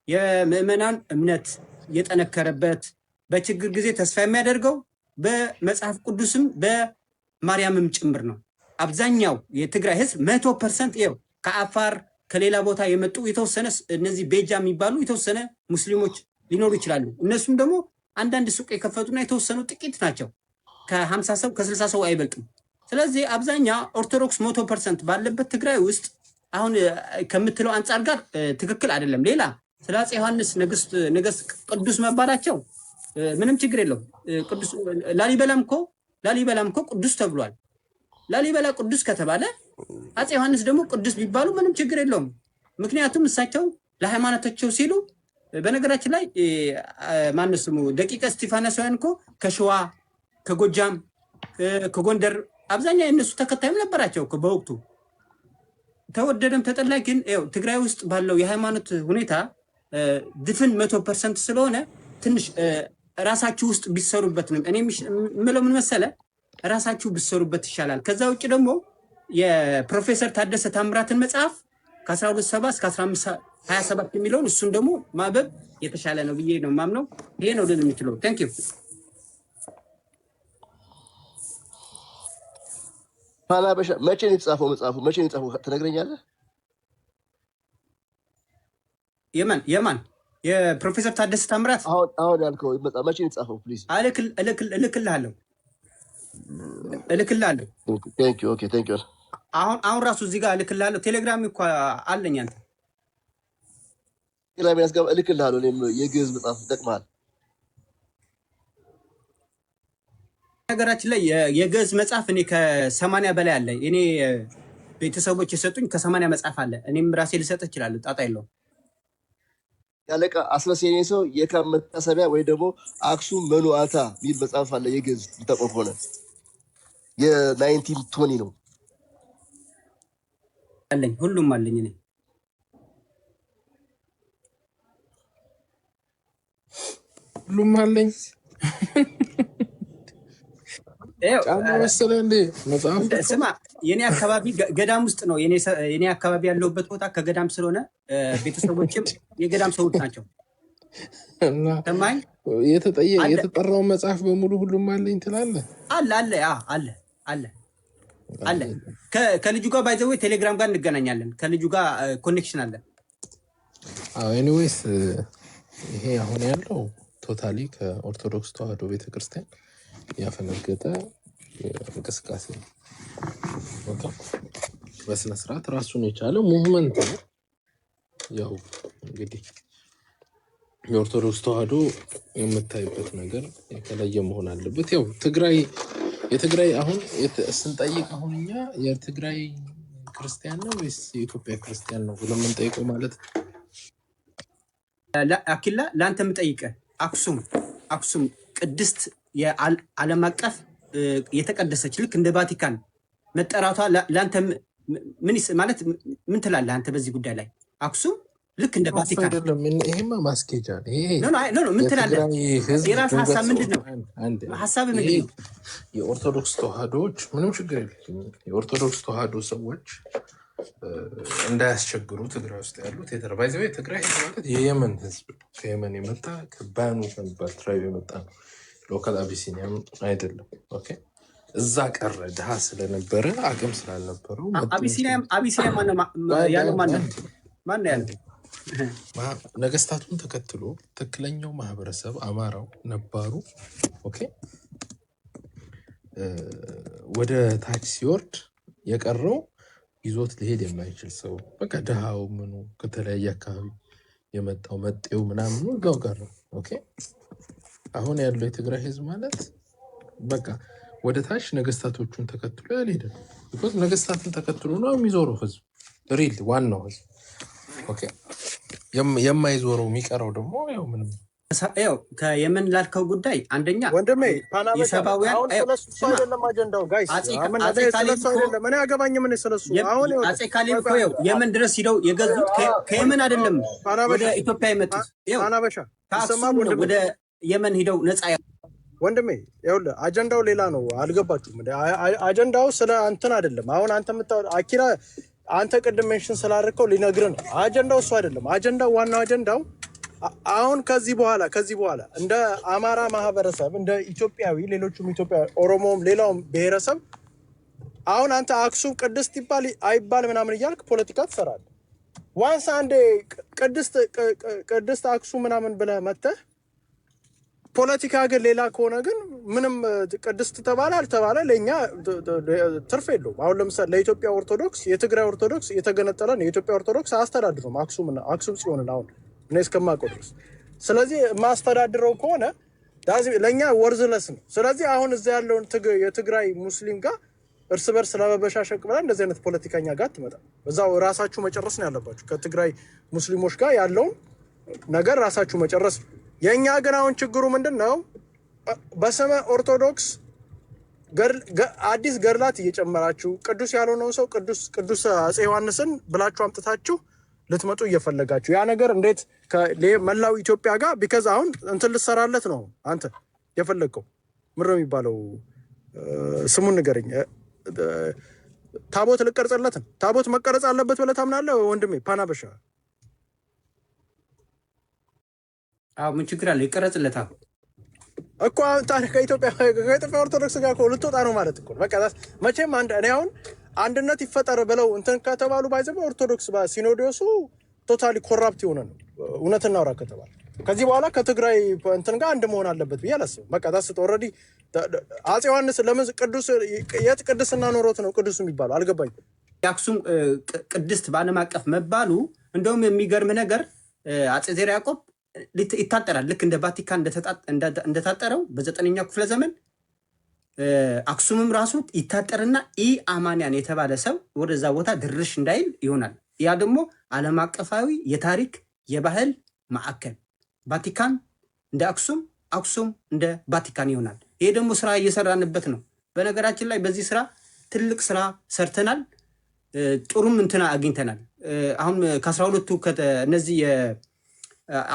የምዕመናን እምነት የጠነከረበት በችግር ጊዜ ተስፋ የሚያደርገው በመጽሐፍ ቅዱስም በማርያምም ጭምር ነው። አብዛኛው የትግራይ ህዝብ 100% ይኸው ከአፋር ከሌላ ቦታ የመጡ የተወሰነ እነዚህ ቤጃ የሚባሉ የተወሰነ ሙስሊሞች ሊኖሩ ይችላሉ። እነሱም ደግሞ አንዳንድ ሱቅ የከፈቱና የተወሰኑ ጥቂት ናቸው። ከ50 ሰው ከ60 ሰው አይበልጡም። ስለዚህ አብዛኛው ኦርቶዶክስ 100% ባለበት ትግራይ ውስጥ አሁን ከምትለው አንጻር ጋር ትክክል አይደለም። ሌላ ስለ አፄ ዮሐንስ ነገስት ቅዱስ መባላቸው ምንም ችግር የለውም። ቅዱስ ላሊበላም እኮ ቅዱስ ተብሏል። ላሊበላ ቅዱስ ከተባለ አፄ ዮሐንስ ደግሞ ቅዱስ ቢባሉ ምንም ችግር የለውም። ምክንያቱም እሳቸው ለሃይማኖታቸው ሲሉ በነገራችን ላይ ማነው ስሙ ደቂቀ እስጢፋኖሳውያን እኮ ከሸዋ ከጎጃም ከጎንደር አብዛኛው የነሱ ተከታይም ነበራቸው እኮ በወቅቱ። ተወደደም ተጠላ ግን ትግራይ ውስጥ ባለው የሃይማኖት ሁኔታ ድፍን 100% ስለሆነ ትንሽ ራሳችሁ ውስጥ ቢሰሩበት ነው እኔ የምለው። ምን መሰለህ ራሳችሁ ቢሰሩበት ይሻላል። ከዛ ውጭ ደግሞ የፕሮፌሰር ታደሰ ታምራትን መጽሐፍ ከ1270 እስከ 1527 የሚለውን እሱን ደግሞ ማበብ የተሻለ ነው ብዬ ነው ማምነው። ይሄ ነው ልል የምችለው። ታንክ ዩ ፓናበሻ መቼ ነው የተጻፈው? መጽሐፉ መቼ ነው የተጻፈው ትነግረኛለህ? የማን የፕሮፌሰር ታደሰ ታምራት አሁን ያልከው መጽሐፍ መቼ ነው የተጻፈው? ፕሊዝ እልክልሃለሁ። ቴንክ ዩ ኦኬ ቴንክ ዩ። አሁን ራሱ እዚህ ጋር እልክልሃለሁ። ቴሌግራም እኮ አለኝ። አንተ ቴሌግራም ያስገባ እልክልሃለሁ። እኔም የግዕዝ መጽሐፍ ይጠቅምሃል። ነገራችን ላይ የግዕዝ መጽሐፍ እኔ ከ80 በላይ አለ። እኔ ቤተሰቦች የሰጡኝ ከ80 መጽሐፍ አለ። እኔም ራሴ ልሰጥ እችላለሁ። ጣጣ የለውም። ያለቃ አስረሴኔ ሰው የካም መታሰቢያ ወይ ደግሞ አክሱም መኑአታ የሚል መጽሐፍ አለ። የግዕዝ ይጠቆም ሆነ የ1920 ነው አለኝ። ሁሉም አለኝ። እኔ ሁሉም አለኝ። ስማ የኔ አካባቢ ገዳም ውስጥ ነው። የኔ አካባቢ ያለሁበት ቦታ ከገዳም ስለሆነ ቤተሰቦችም የገዳም ሰዎች ናቸው። የተጠራው መጽሐፍ በሙሉ ሁሉም አለኝ ትላለህ? አለ። ከልጁ ጋር ባይዘው ቴሌግራም ጋር እንገናኛለን። ከልጁ ጋር ኮኔክሽን አለ። ኤኒዌይስ ይሄ አሁን ያለው ቶታሊ ከኦርቶዶክስ ተዋህዶ ቤተክርስቲያን ያፈነገጠ እንቅስቃሴ ነው። በስነ ስርዓት ራሱን የቻለ ሙቭመንት ነው። ያው እንግዲህ የኦርቶዶክስ ተዋህዶ የምታይበት ነገር የተለየ መሆን አለበት። ያው የትግራይ አሁን ስንጠይቅ አሁን እኛ የትግራይ ክርስቲያን ነው ወይስ የኢትዮጵያ ክርስቲያን ነው ብለን የምንጠይቀው ማለት ነው። አኪላ ለአንተ የምጠይቀህ አክሱም ቅድስት የዓለም አቀፍ የተቀደሰች ልክ እንደ ቫቲካን መጠራቷ ለአንተ ማለት ምን ትላለህ አንተ በዚህ ጉዳይ ላይ? አክሱም ልክ እንደ ቫቲካን አይደለም። ይሄማ ማስኬጃ ነው። ምን ትላለህ? የራስህ ሀሳብ ምንድን ነው? ሀሳብ ምንድን ነው? የኦርቶዶክስ ተዋህዶዎች ምንም ችግር የለም። የኦርቶዶክስ ተዋህዶ ሰዎች እንዳያስቸግሩ ትግራይ ውስጥ ያሉት ትግራይ ህዝብ ማለት የየመን ህዝብ ከየመን የመጣ ከባኑ ከሚባል ትራይብ የመጣ ነው። ሎካል አቢሲኒያም አይደለም። ኦኬ እዛ ቀረ ድሃ ስለነበረ አቅም ስላልነበረው አቢሲኒያ ማነው ያለው? ነገስታቱን ተከትሎ ትክክለኛው ማህበረሰብ አማራው ነባሩ ኦኬ ወደ ታች ሲወርድ የቀረው ይዞት ሊሄድ የማይችል ሰው በቃ ድሃው ምኑ ከተለያየ አካባቢ የመጣው መጤው ምናምኑ እዛው ቀረ። ኦኬ አሁን ያለው የትግራይ ህዝብ ማለት በቃ ወደ ታች ነገስታቶቹን ተከትሎ ያልሄደ ነው። ቢኮዝ ነገስታትን ተከትሎ ነው የሚዞረው ህዝብ ሪል ዋናው ህዝብ። ኦኬ የማይዞረው የሚቀረው ደግሞ ያው ምንም ያው ከየመን ላልከው ጉዳይ አንደኛ ወንድሜ የሰባውያን አይደለም አጀንዳው ጋይስ ምን ያገባኝ ምን ስለሱ አሁን አጼ ካሌብ እኮ ያው የመን ድረስ ሂደው የገዙት ከየመን አይደለም ወደ ኢትዮጵያ የመጡት ከአክሱም ወደ የመን ሂደው ነፃ ወንድሜ ይኸውልህ አጀንዳው ሌላ ነው። አልገባችሁም? አጀንዳው ስለ እንትን አይደለም። አሁን አንተ አኪራ አንተ ቅድም ሜንሽን ስላደረከው ሊነግርህ ነው። አጀንዳው እሱ አይደለም። አጀንዳው ዋናው አጀንዳው አሁን ከዚህ በኋላ እንደ አማራ ማህበረሰብ እንደ ኢትዮጵያዊ ሌሎቹም ኢትዮጵያ ኦሮሞም ሌላውም ብሔረሰብ አሁን አንተ አክሱም ቅድስት ይባል አይባል ምናምን እያልክ ፖለቲካ ትሰራለህ። ዋንስ አንዴ ቅድስት አክሱም ምናምን ብለህ መተህ ፖለቲካ ግን ሌላ ከሆነ ግን ምንም ቅድስት ተባለ አልተባለ ለኛ ትርፍ የለውም። አሁን ለምሳሌ ለኢትዮጵያ ኦርቶዶክስ የትግራይ ኦርቶዶክስ የተገነጠለ ነው። የኢትዮጵያ ኦርቶዶክስ አስተዳድረው አክሱም ጽዮንን አሁን እኔ እስከማውቀው ድረስ። ስለዚህ ማስተዳድረው ከሆነ ለኛ ወርዝለስ ነው። ስለዚህ አሁን እዛ ያለውን የትግራይ ሙስሊም ጋር እርስ በርስ ለመበሻሸቅ ብላ እንደዚህ አይነት ፖለቲከኛ ጋር ትመጣ በዛው ራሳችሁ መጨረስ ነው ያለባችሁ። ከትግራይ ሙስሊሞች ጋር ያለውን ነገር ራሳችሁ መጨረስ ነው። የኛ ግን አሁን ችግሩ ምንድነው? በስመ ኦርቶዶክስ አዲስ ገድላት እየጨመራችሁ ቅዱስ ያልሆነው ሰው ቅዱስ አፄ ዮሐንስን ብላችሁ አምጥታችሁ ልትመጡ እየፈለጋችሁ ያ ነገር እንዴት ከመላው ኢትዮጵያ ጋር ቢካዝ አሁን እንትን ልትሰራለት ነው አንተ የፈለግከው ምንድን ነው የሚባለው? ስሙን ንገረኝ። ታቦት ልቀርጽለት ነው። ታቦት መቀረጽ አለበት ብለህ ታምናለህ ወንድሜ? ፓናበሻ ምን ችግር አለ? ይቀረጽለታል። እኮ ታሪክ ከኢትዮጵያ ኦርቶዶክስ ጋር እኮ ልትወጣ ነው ማለት እኮ በቃ መቼም እኔ አሁን አንድነት ይፈጠር ብለው እንትን ከተባሉ ባይዘው ኦርቶዶክስ ሲኖዶሱ ቶታሊ ኮራፕት የሆነ ነው እውነት እናውራ ከተባለ ከዚህ በኋላ ከትግራይ እንትን ጋር አንድ መሆን አለበት ብዬ አላስብም። በቃ ታስቶ ኦልሬዲ አፄ ዮሐንስ ለምን ቅዱስ የት ቅድስና ኖሮት ነው ቅዱስ የሚባለው አልገባኝም። የአክሱም ቅድስት በዓለም አቀፍ መባሉ እንደውም የሚገርም ነገር አፄ ዘርዓ ያዕቆብ ይታጠራል ልክ እንደ ቫቲካን እንደታጠረው በ9ኛው ክፍለ ዘመን አክሱምም ራሱ ይታጠርና ኢአማንያን የተባለ ሰው ወደዛ ቦታ ድርሽ እንዳይል ይሆናል። ያ ደግሞ ዓለም አቀፋዊ የታሪክ የባህል ማዕከል ቫቲካን እንደ አክሱም አክሱም እንደ ቫቲካን ይሆናል። ይሄ ደግሞ ስራ እየሰራንበት ነው። በነገራችን ላይ በዚህ ስራ ትልቅ ስራ ሰርተናል። ጥሩም እንትና አግኝተናል። አሁን ከ12ቱ እነዚህ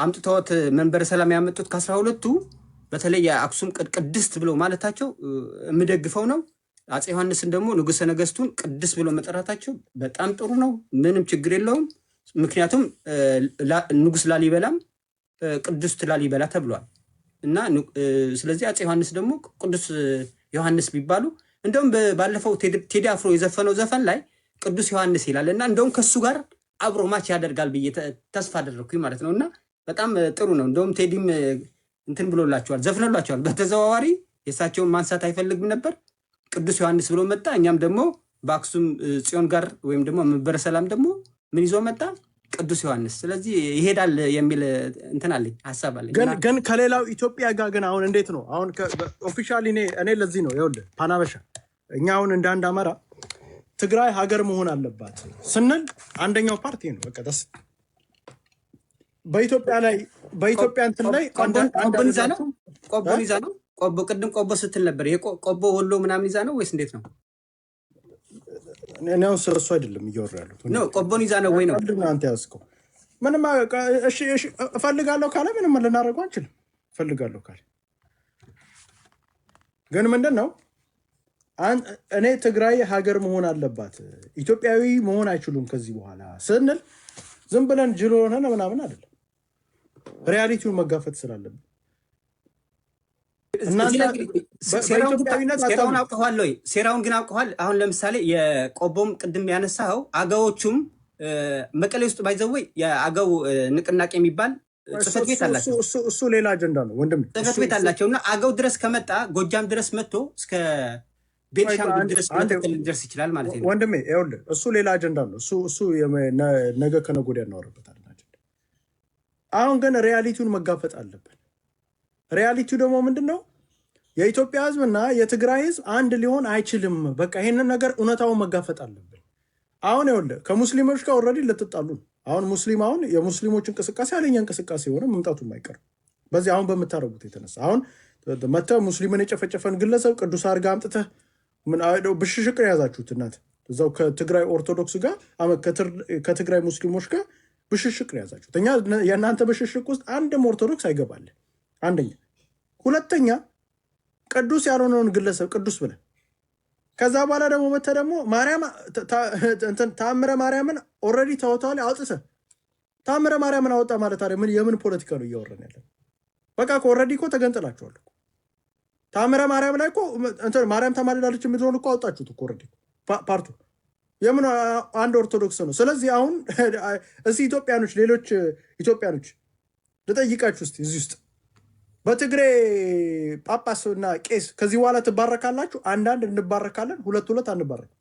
አምጥተውት መንበረ ሰላም ያመጡት ከ12ቱ በተለይ የአክሱም ቅድስት ብለው ማለታቸው የምደግፈው ነው። አፄ ዮሐንስን ደግሞ ንጉሠ ነገስቱን ቅድስት ብለው መጠራታቸው በጣም ጥሩ ነው። ምንም ችግር የለውም። ምክንያቱም ንጉሥ ላሊበላም ቅዱስ ላሊበላ ተብሏል እና ስለዚህ አፄ ዮሐንስ ደግሞ ቅዱስ ዮሐንስ ቢባሉ እንደውም ባለፈው ቴዲ አፍሮ የዘፈነው ዘፈን ላይ ቅዱስ ዮሐንስ ይላል እና እንደውም ከሱ ጋር አብሮ ማች ያደርጋል ብዬ ተስፋ አደረኩኝ ማለት ነው። እና በጣም ጥሩ ነው። እንደውም ቴዲም እንትን ብሎላቸዋል ዘፍነላቸዋል። በተዘዋዋሪ የእሳቸውን ማንሳት አይፈልግም ነበር ቅዱስ ዮሐንስ ብሎ መጣ። እኛም ደግሞ በአክሱም ጽዮን ጋር ወይም ደግሞ መንበረ ሰላም ደግሞ ምን ይዞ መጣ ቅዱስ ዮሐንስ። ስለዚህ ይሄዳል የሚል እንትን አለኝ ሐሳብ አለኝ። ግን ከሌላው ኢትዮጵያ ጋር ግን አሁን እንዴት ነው አሁን ኦፊሻሊ እኔ ለዚህ ነው ይኸውልህ ፓናበሻ እኛ አሁን እንደ አንድ አማራ ትግራይ ሀገር መሆን አለባት ስንል አንደኛው ፓርቲ ነው በቃ ደስ በኢትዮጵያ እንትን ላይ ቆቦን ይዛ ነው ቆቦ ቅድም ቆቦ ስትል ነበር። ይሄ ቆቦ ወሎ ምናምን ይዛ ነው ወይስ እንዴት ነው? እኔ አሁን ስለሱ አይደለም እያወራ ያሉት ነው። ቆቦን ይዛ ነው ወይ ነው አንተ ያዝከው? ምንም እሺ እፈልጋለሁ ካለ ምንም ልናደርገው አንችልም። እፈልጋለሁ ካለ ግን ምንድን ነው እኔ ትግራይ ሀገር መሆን አለባት ኢትዮጵያዊ መሆን አይችሉም ከዚህ በኋላ ስንል ዝም ብለን ጅል ሆነን ምናምን አይደለም። ሪያሊቲውን መጋፈጥ ስላለብን ሴራውን ግን አውቀዋል። አሁን ለምሳሌ የቆቦም ቅድም ያነሳኸው አገዎቹም መቀሌ ውስጥ ባይዘወይ የአገው ንቅናቄ የሚባል ጽሕፈት ቤት አላቸው። እሱ ሌላ አጀንዳ ነው ወንድም። ጽሕፈት ቤት አላቸው እና አገው ድረስ ከመጣ ጎጃም ድረስ መጥቶ እስከ ቤንሻንጉል ድረስ ሊደርስ ይችላል ማለት ነው ወንድሜ። ይኸውልህ እሱ ሌላ አጀንዳ ነው። እሱ ነገ ከነገ ወዲያ እናወራበታለን። አሁን ግን ሪያሊቲውን መጋፈጥ አለብን። ሪያሊቲው ደግሞ ምንድን ነው? የኢትዮጵያ ሕዝብና የትግራይ ሕዝብ አንድ ሊሆን አይችልም። በቃ ይህንን ነገር እውነታውን መጋፈጥ አለብን። አሁን ይኸውልህ ከሙስሊሞች ጋር ኦልሬዲ ልትጣሉ ነው። አሁን የሙስሊሞች እንቅስቃሴ ያለኛ እንቅስቃሴ የሆነ መምጣቱ የማይቀርም በዚህ አሁን በምታደርጉት የተነሳ አሁን መተህ ሙስሊምን የጨፈጨፈን ግለሰብ ቅዱስ አድርጋ አምጥተህ ብሽሽቅ ነው የያዛችሁት። እናት እዛው ከትግራይ ኦርቶዶክስ ጋር ከትግራይ ሙስሊሞች ጋር ብሽሽቅ ነው የያዛችሁት። እኛ የእናንተ ብሽሽቅ ውስጥ አንድም ኦርቶዶክስ አይገባልን። አንደኛ። ሁለተኛ ቅዱስ ያልሆነውን ግለሰብ ቅዱስ ብለን ከዛ በኋላ ደግሞ መተህ ደግሞ ታምረ ማርያምን ኦልሬዲ ተወታል አውጥተህ ታምረ ማርያምን አወጣ ማለት አይደል? የምን ፖለቲካ ነው እያወራን ያለን? በቃ ኦልሬዲ እኮ ተገንጥላችኋል። ታምረ ማርያም ላይ እኮ ማርያም ተማልዳለች የሚለውን እኮ አወጣችሁት እኮ ኦልሬዲ ፓርቱ የምን አንድ ኦርቶዶክስ ነው። ስለዚህ አሁን እዚህ ኢትዮጵያኖች ሌሎች ኢትዮጵያኖች ልጠይቃችሁ እስቲ እዚህ ውስጥ በትግሬ ጳጳስ እና ቄስ ከዚህ በኋላ ትባረካላችሁ? አንዳንድ እንባረካለን፣ ሁለት አንባረክ።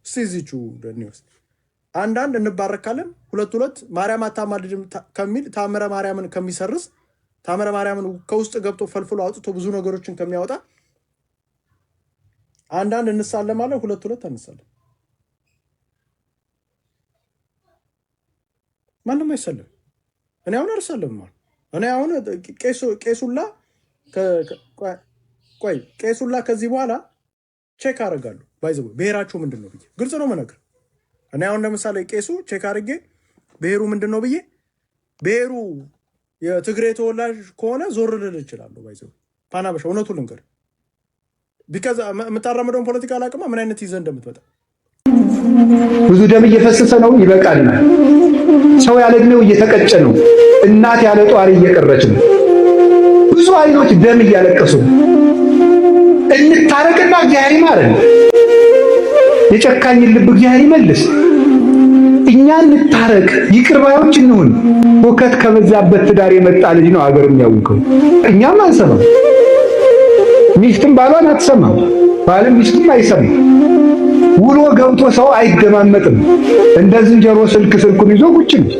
እስቲ እዚቹ ውስጥ አንዳንድ እንባረካለን፣ ሁለት ማርያም አታማልድም ከሚል ታምረ ማርያምን ከሚሰርዝ ታምረ ማርያምን ከውስጥ ገብቶ ፈልፍሎ አውጥቶ ብዙ ነገሮችን ከሚያወጣ አንዳንድ እንሳለማለን፣ ሁለት አንሳለም። ማንም አይሰለም። እኔ አሁን አልሰለም። እኔ አሁን ቄሱላ ከዚህ በኋላ ቼክ አደርጋለሁ። ባይዘው ብሔራችሁ ምንድን ነው ብዬ ግልጽ ነው መነግር። እኔ አሁን ለምሳሌ ቄሱ ቼክ አድርጌ ብሔሩ ምንድን ነው ብዬ ብሔሩ የትግሬ ተወላጅ ከሆነ ዞር ልል እችላለሁ። ባይዘው ፓናበሻ እውነቱ ልንገር ቢካዝ የምታራምደውን ፖለቲካ አላቅማ ምን አይነት ይዘህ እንደምትመጣ ብዙ ደም እየፈሰሰ ነው። ይበቃልናል። ሰው ያለ ዕድሜው እየተቀጨ ነው። እናት ያለ ጧሪ እየቀረች ነው። ብዙ አይኖች ደም እያለቀሱ እንታረቅና እግዚአብሔር ይማረን። የጨካኝ ልብ እግዚአብሔር ይመልስ። እኛ እንታረቅ፣ ይቅር ባዮች እንሁን። ሁከት ከበዛበት ትዳር የመጣ ልጅ ነው አገር የሚያውቀው። እኛም አንሰማም። ሚስትም ባሏን አትሰማም፣ ባልም ሚስትም አይሰማም። ውሎ ገብቶ ሰው አይደማመጥም። እንደ ዝንጀሮ ስልኩን ይዞ ቁጭ ነው።